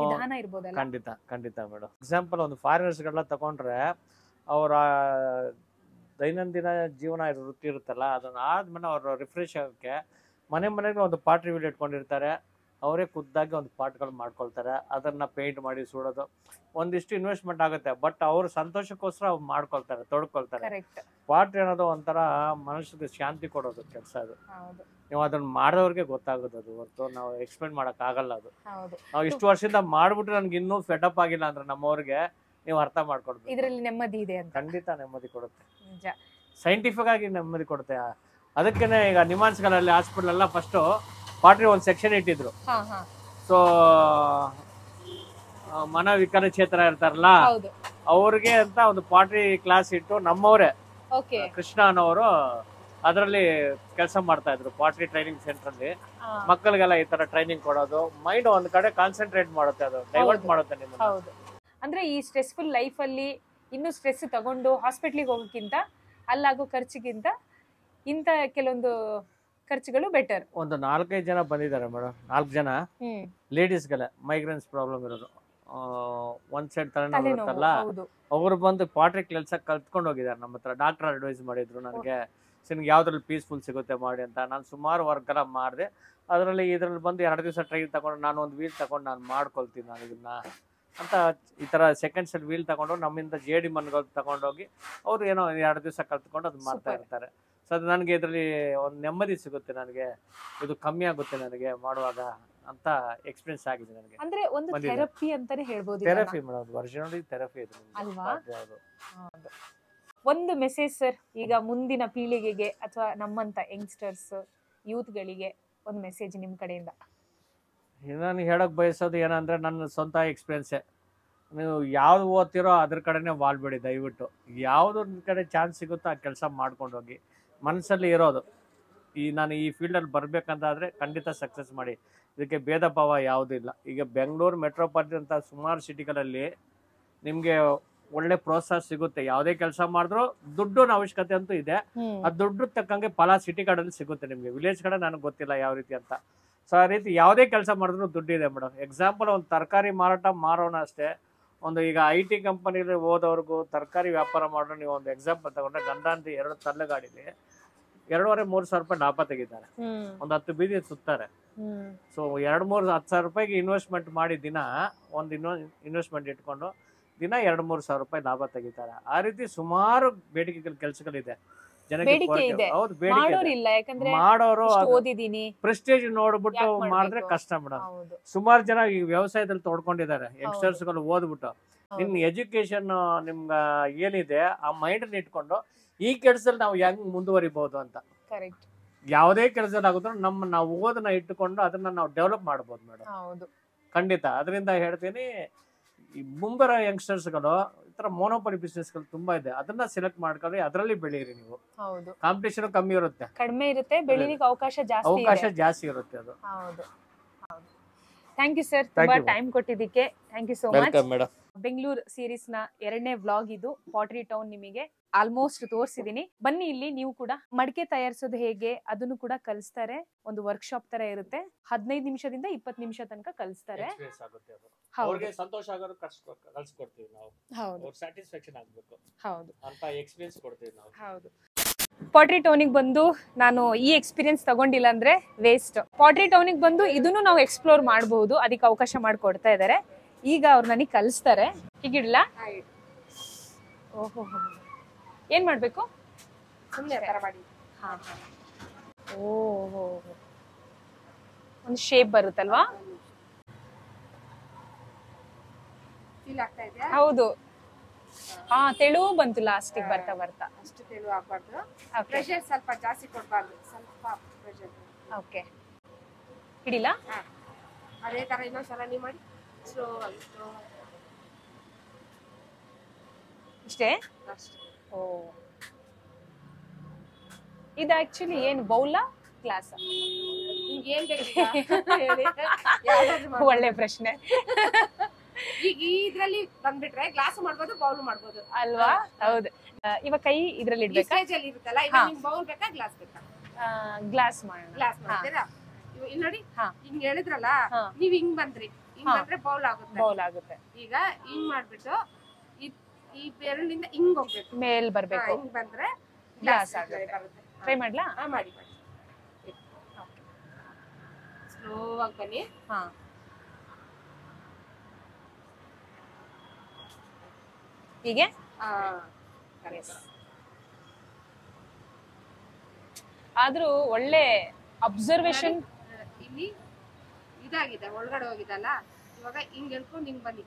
ವಿಧಾನ ಇರ್ಬೋದಲ್ಲ? ಖಂಡಿತ ಖಂಡಿತ ಮೇಡಮ್. ಎಕ್ಸಾಂಪಲ್ ಒಂದು ಫಾರಿನರ್ಸ್ ಗಳನ್ನ ತಗೊಂಡ್ರೆ ಅವರ ದೈನಂದಿನ ಜೀವನ ವೃತ್ತಿ ಇರುತ್ತಲ್ಲ, ಅದನ್ನ ಆದ್ಮೇಲೆ ಅವ್ರ ರಿಫ್ರೆಶ್ ಆಗಕ್ಕೆ ಮನೆಗೆ ಒಂದು ಪಾಟ್ ರಿವೀಲ್ ಇಟ್ಕೊಂಡಿರ್ತಾರೆ. ಅವರೇ ಖುದ್ದಾಗಿ ಒಂದು ಪಾಟ್ಗಳು ಮಾಡ್ಕೊಳ್ತಾರೆ. ಅದನ್ನ ಪೇಂಟ್ ಮಾಡಿ ಸುಡೋದು ಒಂದಿಷ್ಟು ಇನ್ವೆಸ್ಟ್ಮೆಂಟ್ ಆಗುತ್ತೆ. ಬಟ್ ಅವ್ರ ಸಂತೋಷಕ್ಕೋಸ್ಕರ ಅವ್ರು ಮಾಡ್ಕೊಳ್ತಾರೆ, ತೊಡ್ಕೊಳ್ತಾರೆ. ಪಾಟ್ ಅನ್ನೋದು ಒಂಥರ ಮನಸ್ಸಿಗೆ ಶಾಂತಿ ಕೊಡೋದು ಕೆಲಸ. ಅದು ನೀವು ಅದನ್ನ ಮಾಡೋರಿಗೆ ಗೊತ್ತಾಗೋದು. ಅದು ಹೊರತು ನಾವು ಎಕ್ಸ್ಪ್ಲೇನ್ ಮಾಡಕ್ ಆಗಲ್ಲ. ಅದು ನಾವು ಇಷ್ಟು ವರ್ಷದಿಂದ ಮಾಡ್ಬಿಟ್ರೆ ನನ್ಗೆ ಇನ್ನೂ ಫೆಟಪ್ ಆಗಿಲ್ಲ ಅಂದ್ರೆ ನಮ್ಮವ್ರಿಗೆ ನೀವು ಅರ್ಥ ಮಾಡ್ಕೊಡ್ಬೇಕು. ಇದರಲ್ಲಿ ನೆಮ್ಮದಿ ಇದೆ ಅಂತ. ಖಂಡಿತ ನೆಮ್ಮದಿ ಕೊಡುತ್ತೆ. ಸೈಂಟಿಫಿಕ್ ಆಗಿ ನೆಮ್ಮದಿ ಕೊಡುತ್ತೆ. ಅದಕ್ಕೇನೆ ಈಗ ನಿಮಾನ್ಸ್ಗಳಲ್ಲಿ ಹಾಸ್ಪಿಟಲ್ ಎಲ್ಲ ಫಸ್ಟ್ ಪಾಟ್ರಿ ಒಂದು ಸೆಕ್ಷನ್ ಇಟ್ಟಿದ್ರು. ಸೊ ಮನೋವಿಕಲಚೇತರ ಇರ್ತಾರಲ್ಲ ಅವ್ರಿಗೆ ಅಂತ ಒಂದು ಪಾಟ್ರಿ ಕ್ಲಾಸ್ ಇಟ್ಟು ನಮ್ಮವರೇ ಕೃಷ್ಣ ಅನ್ನೋರು ಅದರಲ್ಲಿ ಕೆಲಸ ಮಾಡ್ತಾ ಇದ್ರು. ಪಾಟ್ರಿ ಟ್ರೈನಿಂಗ್ ಸೆಂಟರ್ ಅಲ್ಲಿ ಮಕ್ಕಳಿಗೆಲ್ಲ ಈ ತರ ಟ್ರೈನಿಂಗ್ ಕೊಡೋದು. ಮೈಂಡ್ ಒಂದ್ ಕಡೆ ಕಾನ್ಸಂಟ್ರೇಟ್ ಮಾಡುತ್ತೆ, ಅದು ಡೈವರ್ಟ್ ಮಾಡುತ್ತೆ ನಿಮ್ಮನ್ನ. ಅಂದ್ರೆ ಈ ಸ್ಟ್ರೆಸ್ಫುಲ್ ಲೈಫ್ ಅಲ್ಲಿ ಇನ್ನು ಸ್ಟ್ರೆಸ್ ತಗೊಂಡು ಹಾಸ್ಪಿಟ್ಲಿಗೆ ಹೋಗೋಕ್ಕಿಂತ ಅಲ್ಲಾಗೋ ಖರ್ಚಿಗಿಂತ ಇಂತ ಕೆಲವೊಂದು ಖರ್ಚುಗಳು ಬೆಟರ್. ಒಂದು 4-5 ಜನ ಬಂದಿದ್ದಾರೆ ಮೇಡಮ್. 4 ಜನ ಲೇಡೀಸ್ಗೆಲ್ಲ ಮೈಗ್ರೇನ್ಸ್ ಪ್ರಾಬ್ಲಮ್ ಇರೋದು, ಒಂದ್ ಸೈಡ್ ತಲೆನೋವು ಇರುತ್ತಲ್ಲ, ಅವ್ರು ಬಂದು ಪಾಟ್ರಿ ಕೆಲಸ ಕಲ್ತ್ಕೊಂಡು ಹೋಗಿದ್ದಾರೆ ನಮ್ಮ ಹತ್ರ. ಡಾಕ್ಟರ್ ಅಡ್ವೈಸ್ ಮಾಡಿದ್ರು ನನಗೆ, ನಿಮ್ಗೆ ಯಾವ್ದ್ರಲ್ಲಿ ಪೀಸ್ಫುಲ್ ಸಿಗುತ್ತೆ ಮಾಡಿ ಅಂತ. ನಾನು ಸುಮಾರು ವರ್ಕ್ ಎಲ್ಲ ಮಾಡಿದೆ. ಇದ್ರಲ್ಲಿ ಬಂದು 2 ದಿವಸ ಟ್ರೈನ್ ತಗೊಂಡು ನಾನು ಒಂದು ವೀಲ್ ತಗೊಂಡು ನಾನು ಮಾಡ್ಕೊಳ್ತೀನಿ ನಾನು ಇದನ್ನ ಅಂತ. ಈ ತರ ಸೆಕೆಂಡ್ ಸೆಟ್ ವೀಲ್ ತಗೊಂಡು ನಮ್ಮಿಂದ JD ಮನ್ಗಳು ತಗೊಂಡೋಗಿ ಅವ್ರು ಏನೋ 2 ದಿವಸ ಕಲ್ತ್ಕೊಂಡು ಅದು ಮಾಡ್ತಾ ಇರ್ತಾರೆ. ಸೊ ಅದು ನನಗೆ ಇದರಲ್ಲಿ ಒಂದು ನೆಮ್ಮದಿ ಸಿಗುತ್ತೆ, ನನಗೆ ಇದು ಕಮ್ಮಿ ಆಗುತ್ತೆ ನನಗೆ ಮಾಡುವಾಗ ಅಂತ ಎಕ್ಸ್ಪೀರಿಯನ್ಸ್ ಆಗಿದೆ ನನಗೆ. ಅಂದ್ರೆ ಒಂದು ಥೆರಪಿ ಅಂತಾನೆ ಹೇಳ್ಬೋದು. ಥೆರಪಿ ಮೇಡಮ್, ಒರಿಜಿನಲಿ ಥೆರಪಿ ಇದು ಅಲ್ವಾ? ಒಂದು ಮೆಸೇಜ್ ಸರ್, ಈಗ ಮುಂದಿನ ಪೀಳಿಗೆಗೆ ಅಥವಾ ನಮ್ಮಂತ ಯಂಗ್ಸ್ಟರ್ಸ್ ಯೂತ್ಗಳಿಗೆ ಒಂದು ಮೆಸೇಜ್ ನಿಮ್ಮ ಕಡೆಯಿಂದ. ನಾನು ಹೇಳಕ್ ಬಯಸೋದು ಏನಂದ್ರೆ ನನ್ನ ಸ್ವಂತ ಎಕ್ಸ್ಪೀರಿಯನ್ಸೇ. ನೀವು ಯಾವ್ದು ಓದ್ತಿರೋ ಅದ್ರ ಕಡೆನೇ ವಾಲ್ಬೇಡಿ ದಯವಿಟ್ಟು. ಯಾವ್ದು ಕಡೆ ಚಾನ್ಸ್ ಸಿಗುತ್ತೋ ಆ ಕೆಲಸ ಮಾಡ್ಕೊಂಡು ಹೋಗಿ. ಮನಸ್ಸಲ್ಲಿ ಇರೋದು ನಾನು ಈ ಫೀಲ್ಡಲ್ಲಿ ಬರ್ಬೇಕಂತಾದ್ರೆ ಖಂಡಿತ ಸಕ್ಸಸ್ ಮಾಡಿ. ಇದಕ್ಕೆ ಭೇದ ಭಾವ ಯಾವುದೂ ಇಲ್ಲ. ಈಗ ಬೆಂಗಳೂರು ಮೆಟ್ರೋಪಾಲಿಟನ್ ಅಂತ ಸುಮಾರು ಸಿಟಿಗಳಲ್ಲಿ ನಿಮ್ಗೆ ಒಳ್ಳೆ ಪ್ರೋತ್ಸಾಹ ಸಿಗುತ್ತೆ. ಯಾವುದೇ ಕೆಲಸ ಮಾಡಿದ್ರು ದುಡ್ಡಿನ ಅವಶ್ಯಕತೆ ಅಂತೂ ಇದೆ. ಆ ದುಡ್ಡು ತಕ್ಕಂಗೆ ಫಲ ಸಿಟಿ ಕಡೆಯಲ್ಲಿ ಸಿಗುತ್ತೆ ನಿಮ್ಗೆ. ವಿಲೇಜ್ ಕಡೆ ನನಗೆ ಗೊತ್ತಿಲ್ಲ ಯಾವ ರೀತಿ ಅಂತ. ಸೊ ಆ ರೀತಿ ಯಾವುದೇ ಕೆಲಸ ಮಾಡಿದ್ರು ದುಡ್ಡಿದೆ ಮೇಡಮ್. ಎಕ್ಸಾಂಪಲ್ ಒಂದು ತರಕಾರಿ ಮಾರಾಟ ಮಾರೋಣ ಅಷ್ಟೇ. ಒಂದು ಈಗ IT ಕಂಪನಿಲಿ ಹೋದವ್ರಿಗೂ ತರಕಾರಿ ವ್ಯಾಪಾರ ಮಾಡೋರು ನೀವು ಒಂದು ಎಕ್ಸಾಂಪಲ್ ತಗೊಂಡ್ರೆ, ಗಂಡಂದಿ 2 ತಳ್ಳುಗಾಡಿಲಿ 2,500-3 ಸಾವಿರ ರೂಪಾಯಿ ಲಾಭ ತೆಗಿತಾರೆ. ಒಂದು 10 ಬೀದಿ ಸುತ್ತಾರೆ. ಸೊ 2-3 10 ಸಾವಿರ ರೂಪಾಯಿಗೆ ಇನ್ವೆಸ್ಟ್ಮೆಂಟ್ ಮಾಡಿ ದಿನ ಒಂದು ಇನ್ವೆಸ್ಟ್ಮೆಂಟ್ ಇಟ್ಕೊಂಡು ದಿನ 2-3 ಸಾವಿರ ರೂಪಾಯಿ ಲಾಭ ತೆಗಿತಾರೆ. ಆ ರೀತಿ ಸುಮಾರು ಬೇಡಿಕೆ ಕೆಲಸಗಳಿದೆ ಜನಕ್ಕೆ. ಹೌದು, ಬೇಡಿಕೆ ಮಾಡೋರು ಪ್ರೆಸ್ಟೇಜ್ ನೋಡ್ಬಿಟ್ಟು ಮಾಡಿದ್ರೆ ಕಷ್ಟ ಮೇಡಮ್. ಸುಮಾರು ಜನ ಈ ವ್ಯವಸಾಯದಲ್ಲಿ ತೊಡ್ಕೊಂಡಿದ್ದಾರೆ. ಯಂಗ್ಸ್ಟರ್ಸ್ ಗಳು ಓದ್ಬಿಟ್ಟು ನಿಮ್ ಎಜುಕೇಶನ್ ನಿಮ್ಗ ಏನಿದೆ ಆ ಮೈಂಡ್ ಇಟ್ಕೊಂಡು ಈ ಕೆಲಸದಲ್ಲಿ ನಾವು ಹೆಂಗ್ ಮುಂದುವರಿಬಹುದು ಅಂತ. ಯಾವುದೇ ಕೆಲಸದಲ್ಲಿ ಆಗುತ್ತೋ ನಾವು ಓದನ್ನ ಇಟ್ಟುಕೊಂಡು ಅದನ್ನ ನಾವು ಡೆವಲಪ್ ಮಾಡಬಹುದು ಮೇಡಮ್. ಖಂಡಿತ. ಅದರಿಂದ ಹೇಳ್ತೀನಿ, ಈ ಮುಂಬರೋ ಯಂಗ್ಸ್ಟರ್ಸ್ಗಳು ಈ ತರ ಮೋನೋಪಲಿ ಬಿಸ್ನೆಸ್ಗಳು ತುಂಬಾ ಇದೆ. ಅದನ್ನ ಸೆಲೆಕ್ಟ್ ಮಾಡ್ಕೊಳ್ಳಿ, ಅದರಲ್ಲಿ ಬೆಳೀರಿ ನೀವು. ಕಾಂಪಿಟೇಷನ್ ಕಮ್ಮಿ ಇರುತ್ತೆ, ಕಡಿಮೆ ಇರುತ್ತೆ, ಬೆಳೀಲಿಕ್ಕೆ ಅವಕಾಶ ಜಾಸ್ತಿ ಇರುತ್ತೆ. ಅದು ಥ್ಯಾಂಕ್ ಯು ಸರ್, ತುಂಬಾ ಟೈಮ್ ಕೊಟ್ಟಿದ್ದಕ್ಕೆ thank you so much madam. Bengaluru series ನ 2ನೇ ವ್ಲಾಗ್ ಇದು. ಪಾಟ್ರಿ ಟೌನ್ ನಿಮಗೆ ಆಲ್ಮೋಸ್ಟ್ ತೋರಿಸಿದೀನಿ. ಬನ್ನಿ, ಇಲ್ಲಿ ನೀವು ಕೂಡ ಮಡಿಕೆ ತಯಾರಿಸೋದು ಹೇಗೆ ಅದನ್ನು ಕೂಡ ಕಲಿಸ್ತಾರೆ. ಒಂದು ವರ್ಕ್ಶಾಪ್ ತರ ಇರುತ್ತೆ. 15 ನಿಮಿಷದಿಂದ 20 ನಿಮಿಷ ತನಕ ಕಲಿಸ್ತಾರೆ. ಅವ್ರಿಗೆ ಸಂತೋಷ ಆಗೋರು ಕಲಿಸ್ಕೊಡ್ತೀವಿ ನಾವು. ಅವ್ರ ಸ್ಯಾಟಿಸ್ಫ್ಯಾಕ್ಷನ್ ಆಗಬೇಕು ಅಂತ ಎಕ್ಸ್ಪೀರಿಯನ್ಸ್ ಕೊಡ್ತೀವಿ ನಾವು. ಹೌದು. ಪಾಟ್ರಿ ಟೌನಿಗೆ ಬಂದು ನಾನು ಈ ಎಕ್ಸ್ಪೀರಿಯನ್ಸ್ ತಗೊಂಡಿಲ್ಲ ಅಂದ್ರೆ ವೇಸ್ಟ್. ಪಾಟ್ರಿ ಟೌನಿಗೆ ಬಂದು ಇದನ್ನು ನಾವು ಎಕ್ಸ್ಪ್ಲೋರ್ ಮಾಡಬಹುದು, ಅದಕ್ಕೆ ಅವಕಾಶ ಮಾಡಿಕೊಡ್ತಾ ಇದ್ದಾರೆ. ಈಗ ಅವ್ರು ನನಗೆ ಕಲಿಸ್ತಾರೆ. ಹೀಗಿಡ್ಲ? ಓಹೋ, ಏನ್ ಮಾಡ್ಬೇಕು? ಓಹೋ, ಒಂದು ಶೇಪ್ ಬರುತ್ತಲ್ವಾ? ಹೌದು. ಹಾ, ತೆಳು ಬಂತು ಲಾಸ್ಟಿಗೆ ಬರ್ತಾ ಬರ್ತಾ. ಅಷ್ಟು ತೆಳು ಆಗ್ಬಾರ್ದು, ಪ್ರೆಷರ್ ಸ್ವಲ್ಪ ಜಾಸ್ತಿ ಕೊಡ್ಬಾರ್ದು, ಸ್ವಲ್ಪ ಪ್ರೆಷರ್. ಓಕೆ, ಹಿಡಿಲ? ಅದೇ ತರ ಇನ್ನೊಂದ್ಸಲ ನೀವು ಮಾಡಿ. ಸ್ಲೋ ಇಷ್ಟೇ? ಓ, ಇದು ಆಕ್ಚುಲಿ ಏನು ಬೌಲಾ ಕ್ಲಾಸ್? ಏನ್ ಒಳ್ಳೆ ಪ್ರಶ್ನೆ. ಈಗ ಇದ್ರಲ್ಲಿ ಬಂದ್ಬಿಟ್ರೆ ಗ್ಲಾಸ್ ಮಾಡ್ಬೋದು, ಬೌಲ್ ಮಾಡ್ಬೋದು ಅಲ್ವಾ? ಹೌದು. ಇವಾಗ ಕೈ ಇದ್ರಲ್ಲಿ ಇಡ್ಬೇಕಾ? ಸ್ಟೇಜ್ ಇರುತ್ತಲ್ಲ, ಇವಾಗ ನಿಮ್ಗೆ ಬೌಲ್ ಬೇಕಾ ಗ್ಲಾಸ್ ಬೇಕಾ? ಗ್ಲಾಸ್ ಮಾಡೋಣ. ಗ್ಲಾಸ್ ಮಾಡ್ತೀರಾ? ಇಲ್ಲಿ ನೋಡಿ, ಹಿಂಗ್ ಹೇಳಿದ್ರಲ್ಲ, ನೀವ್ ಹಿಂಗ್ ಬಂದ್ರಿ, ಹಿಂಗ್ ಬಂದ್ರೆ ಬೌಲ್ ಆಗುತ್ತೆ. ಬೌಲ್ ಆಗುತ್ತೆ. ಈಗ ಹಿಂಗ್ ಮಾಡ್ಬಿಟ್ಟು ಈ ಬೆರಳಿಂದ ಹಿಂಗ್ ಹೋಗ್ಬೇಕು, ಮೇಲ್ ಬರ್ಬೇಕು. ಹಿಂಗ್ ಬಂದ್ರೆ ಗ್ಲಾಸ್ ಆಗುತ್ತೆ. ಟ್ರೈ ಮಾಡ್ಲಾ? ಮಾಡಿ ಮಾಡಿ. ಸ್ಲೋ ಆಗಿ ಬನ್ನಿ. ಹಾ, ಹೀಗೆ. ಆದ್ರೂ ಒಳ್ಳೆ ಅಬ್ಸರ್ವೇಷನ್. ಇಲ್ಲಿ ಇದಾಗಿದೆ, ಒಳಗಡೆ ಹೋಗಿದಲ್ಲ, ಇವಾಗ ಹಿಂಗ್ ಹೇಳ್ಕೊಂಡು ಹಿಂಗ್ ಬನ್ನಿ,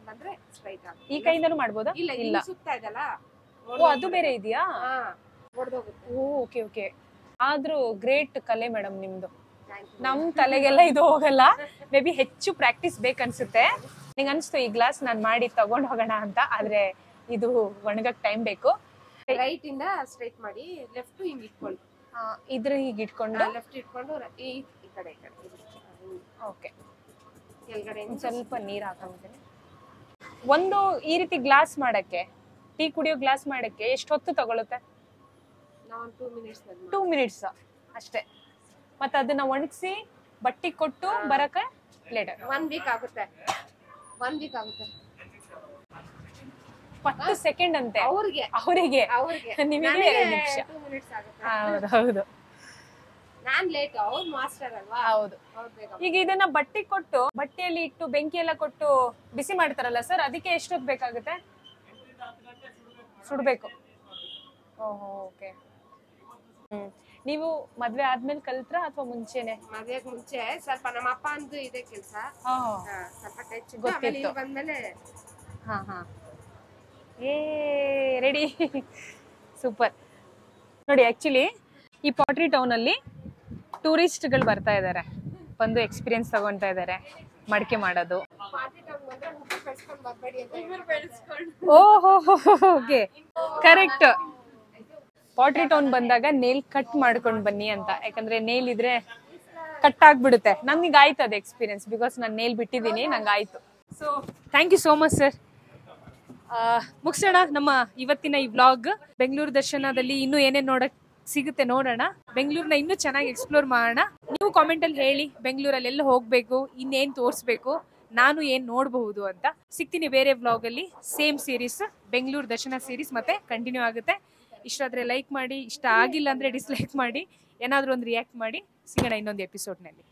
ಬಂದ್ರೆ ಸ್ಟ್ರೈಟ್ ಆಗುತ್ತೆ. ಈ ಕೈಯಿಂದನೂ ಮಾಡ್ಬೋದಾ? ಇಲ್ಲ, ಸುತ್ತಾ ಇದಲ್ಲ. ಓ, ಅದು ಬೇರೆ ಇದೆಯಾ? ಹೊಡೆದೋಗುತ್ತೆ. ಓ, ಓಕೆ ಓಕೆ. ಆದ್ರೂ ಗ್ರೇಟ್ ಕಲೆ ಮೇಡಮ್ ನಿಮ್ದು. ನಮ್ ತಲೆಗೆಲ್ಲ ಇದು ಹೋಗಲ್ಲ. ಮೇ ಬಿ ಹೆಚ್ಚು ಪ್ರಾಕ್ಟೀಸ್ ಬೇಕನ್ಸುತ್ತೆ. ನಿಂಗೆ ಅನ್ಸ್ತು ಈ ಗ್ಲಾಸ್ ನಾನ್ ಮಾಡಿ ತಗೊಂಡ್ ಹೋಗೋಣ ಅಂತ, ಆದ್ರೆ ಇದು ಒಣಗಕ್ ಟೈಮ್ ಬೇಕು. ರೈಟ್ ಇಂದ ಸ್ಟ್ರೈಟ್ ಮಾಡಿ, ಲೆಫ್ಟ್ ಹಿಂಗ್ ಇಟ್ಕೊಳ್ಳಿ. ಇದ್ರ ಹೀಗೆ ಇಟ್ಕೊಂಡು ಲೆಫ್ಟ್ ಇಟ್ಕೊಂಡು ಈ ಕಡೆ ಓಕೆ. ಕೆಳಗಡೆ ಸ್ವಲ್ಪ ನೀರ್ ಹಾಕೊಂತೀನಿ. ಒಂದು ಈ ರೀತಿ ಗ್ಲಾಸ್ ಮಾಡಕ್ಕೆ, ಟೀ ಕುಡಿಯೋ ಗ್ಲಾಸ್ ಮಾಡಕ್ಕೆ ಎಷ್ಟು ಹೊತ್ತು ತಗೊಳುತ್ತೆ? 2 ಮಿನಿಟ್ಸ್ ಅಷ್ಟೇ. ಮತ್ತೆ ಅದನ್ನ ಒಣಗಿಸಿ ಬಟ್ಟಿ ಕೊಟ್ಟು ಬರಕ್ಕೆ ಲೇಟರ್? 1 ವೀಕ್ ಆಗುತ್ತೆ. 1 ವೀಕ್ ಆಗುತ್ತೆ. 10 ಸೆಕೆಂಡ್ ಅಂತೆ ಅವರಿಗೆ. ನಿಮಗೆ 2 ನಿಮಿಷ. 2 ಮಿನಿಟ್ಸ್ ಆಗುತ್ತೆ. ಹೌದು ಹೌದು. ನಾನ್ ಲೇಟ್, ಅವ್ರು ಮಾಸ್ಟರ್ ಅಲ್ವಾ? ಹೌದು. ಈಗ ಇದನ್ನ ಬಟ್ಟಿ ಕೊಟ್ಟು, ಬಟ್ಟೆಯಲ್ಲಿ ಇಟ್ಟು ಬೆಂಕಿ ಎಲ್ಲ ಕೊಟ್ಟು ಬಿಸಿ ಮಾಡ್ತಾರಲ್ಲ ಸರ್, ಅದಕ್ಕೆ ಎಷ್ಟೊತ್ತು ಬೇಕಾಗುತ್ತೆ? ಸುಡ್ಬೇಕು. ಓಹೋ, ಓಕೆ. ನೀವು ಮದ್ವೆ ಆದ್ಮೇಲೆ ಕಲ್ತ್ರ ಅಥವಾ ಮುಂಚೆನೆ? ಮದ್ವೆಗ್ ಮುಂಚೆ ಸ್ವಲ್ಪ ನಮ್ಮ ಅಪ್ಪ ಅಂದು ಇದೆ ಕೆಲಸ, ಸ್ವಲ್ಪ ಟಚ್ ಗೊತ್ತಿತ್ತು. ಬಂದ್ಮೇಲೆ ರೆಡಿ. ಸೂಪರ್. ನೋಡಿ, ಆಕ್ಚುಲಿ ಈ ಪಾಟ್ರಿ ಟೌನ್ ಅಲ್ಲಿ ಟೂರಿಸ್ಟ್ಗಳು ಬರ್ತಾ ಇದಾರೆ, ಬಂದು ಎಕ್ಸ್ಪೀರಿಯನ್ಸ್ ತಗೊಂತಾ ಇದಾರೆ ಮಡಿಕೆ ಮಾಡೋದು. ಓಹೋ, ಓಕೆ, ಕರೆಕ್ಟ್. ಪಾಟ್ರಿ ಟೌನ್ ಬಂದಾಗ ನೇಲ್ ಕಟ್ ಮಾಡ್ಕೊಂಡ್ ಬನ್ನಿ ಅಂತ, ಯಾಕಂದ್ರೆ ನೇಲ್ ಇದ್ರೆ ಕಟ್ ಆಗ್ಬಿಡುತ್ತೆ. ನಮ್ಗೆ ಆಯ್ತು ಅದು ಎಕ್ಸ್ಪೀರಿಯನ್ಸ್, ಬಿಕಾಸ್ ನಾನು ನೇಲ್ ಬಿಟ್ಟಿದ್ದೀನಿ, ನಂಗೆ ಆಯ್ತು. So thank you so much sir. ಮುಗಿಸೋಣ ನಮ್ಮ ಇವತ್ತಿನ ಈ ವ್ಲಾಗ್. ಬೆಂಗಳೂರು ದರ್ಶನದಲ್ಲಿ ಇನ್ನೂ ಏನೇನು ನೋಡಕ್ ಸಿಗುತ್ತೆ ನೋಡೋಣ. ಬೆಂಗಳೂರನ್ನ ಇನ್ನೂ ಚೆನ್ನಾಗಿ ಎಕ್ಸ್ಪ್ಲೋರ್ ಮಾಡೋಣ. ನೀವು ಕಾಮೆಂಟ್ ಅಲ್ಲಿ ಹೇಳಿ, ಬೆಂಗಳೂರಲ್ಲಿ ಎಲ್ಲ ಹೋಗ್ಬೇಕು, ಇನ್ನೇನ್ ತೋರಿಸ್ಬೇಕು, ನಾನು ಏನ್ ನೋಡಬಹುದು ಅಂತ. ಸಿಗ್ತೀನಿ ಬೇರೆ ವ್ಲಾಗ್ ಅಲ್ಲಿ. ಸೇಮ್ ಸೀರೀಸ್, ಬೆಂಗಳೂರು ದರ್ಶನ ಸೀರೀಸ್ ಮತ್ತೆ ಕಂಟಿನ್ಯೂ ಆಗುತ್ತೆ. ಇಷ್ಟ ಆದ್ರೆ ಲೈಕ್ ಮಾಡಿ, ಇಷ್ಟ ಆಗಿಲ್ಲ ಅಂದ್ರೆ ಡಿಸ್ಲೈಕ್ ಮಾಡಿ, ಏನಾದ್ರೂ ಒಂದು ರಿಯಾಕ್ಟ್ ಮಾಡಿ. ಸಿಗೋಣ ಇನ್ನೊಂದು ಎಪಿಸೋಡ್ನಲ್ಲಿ.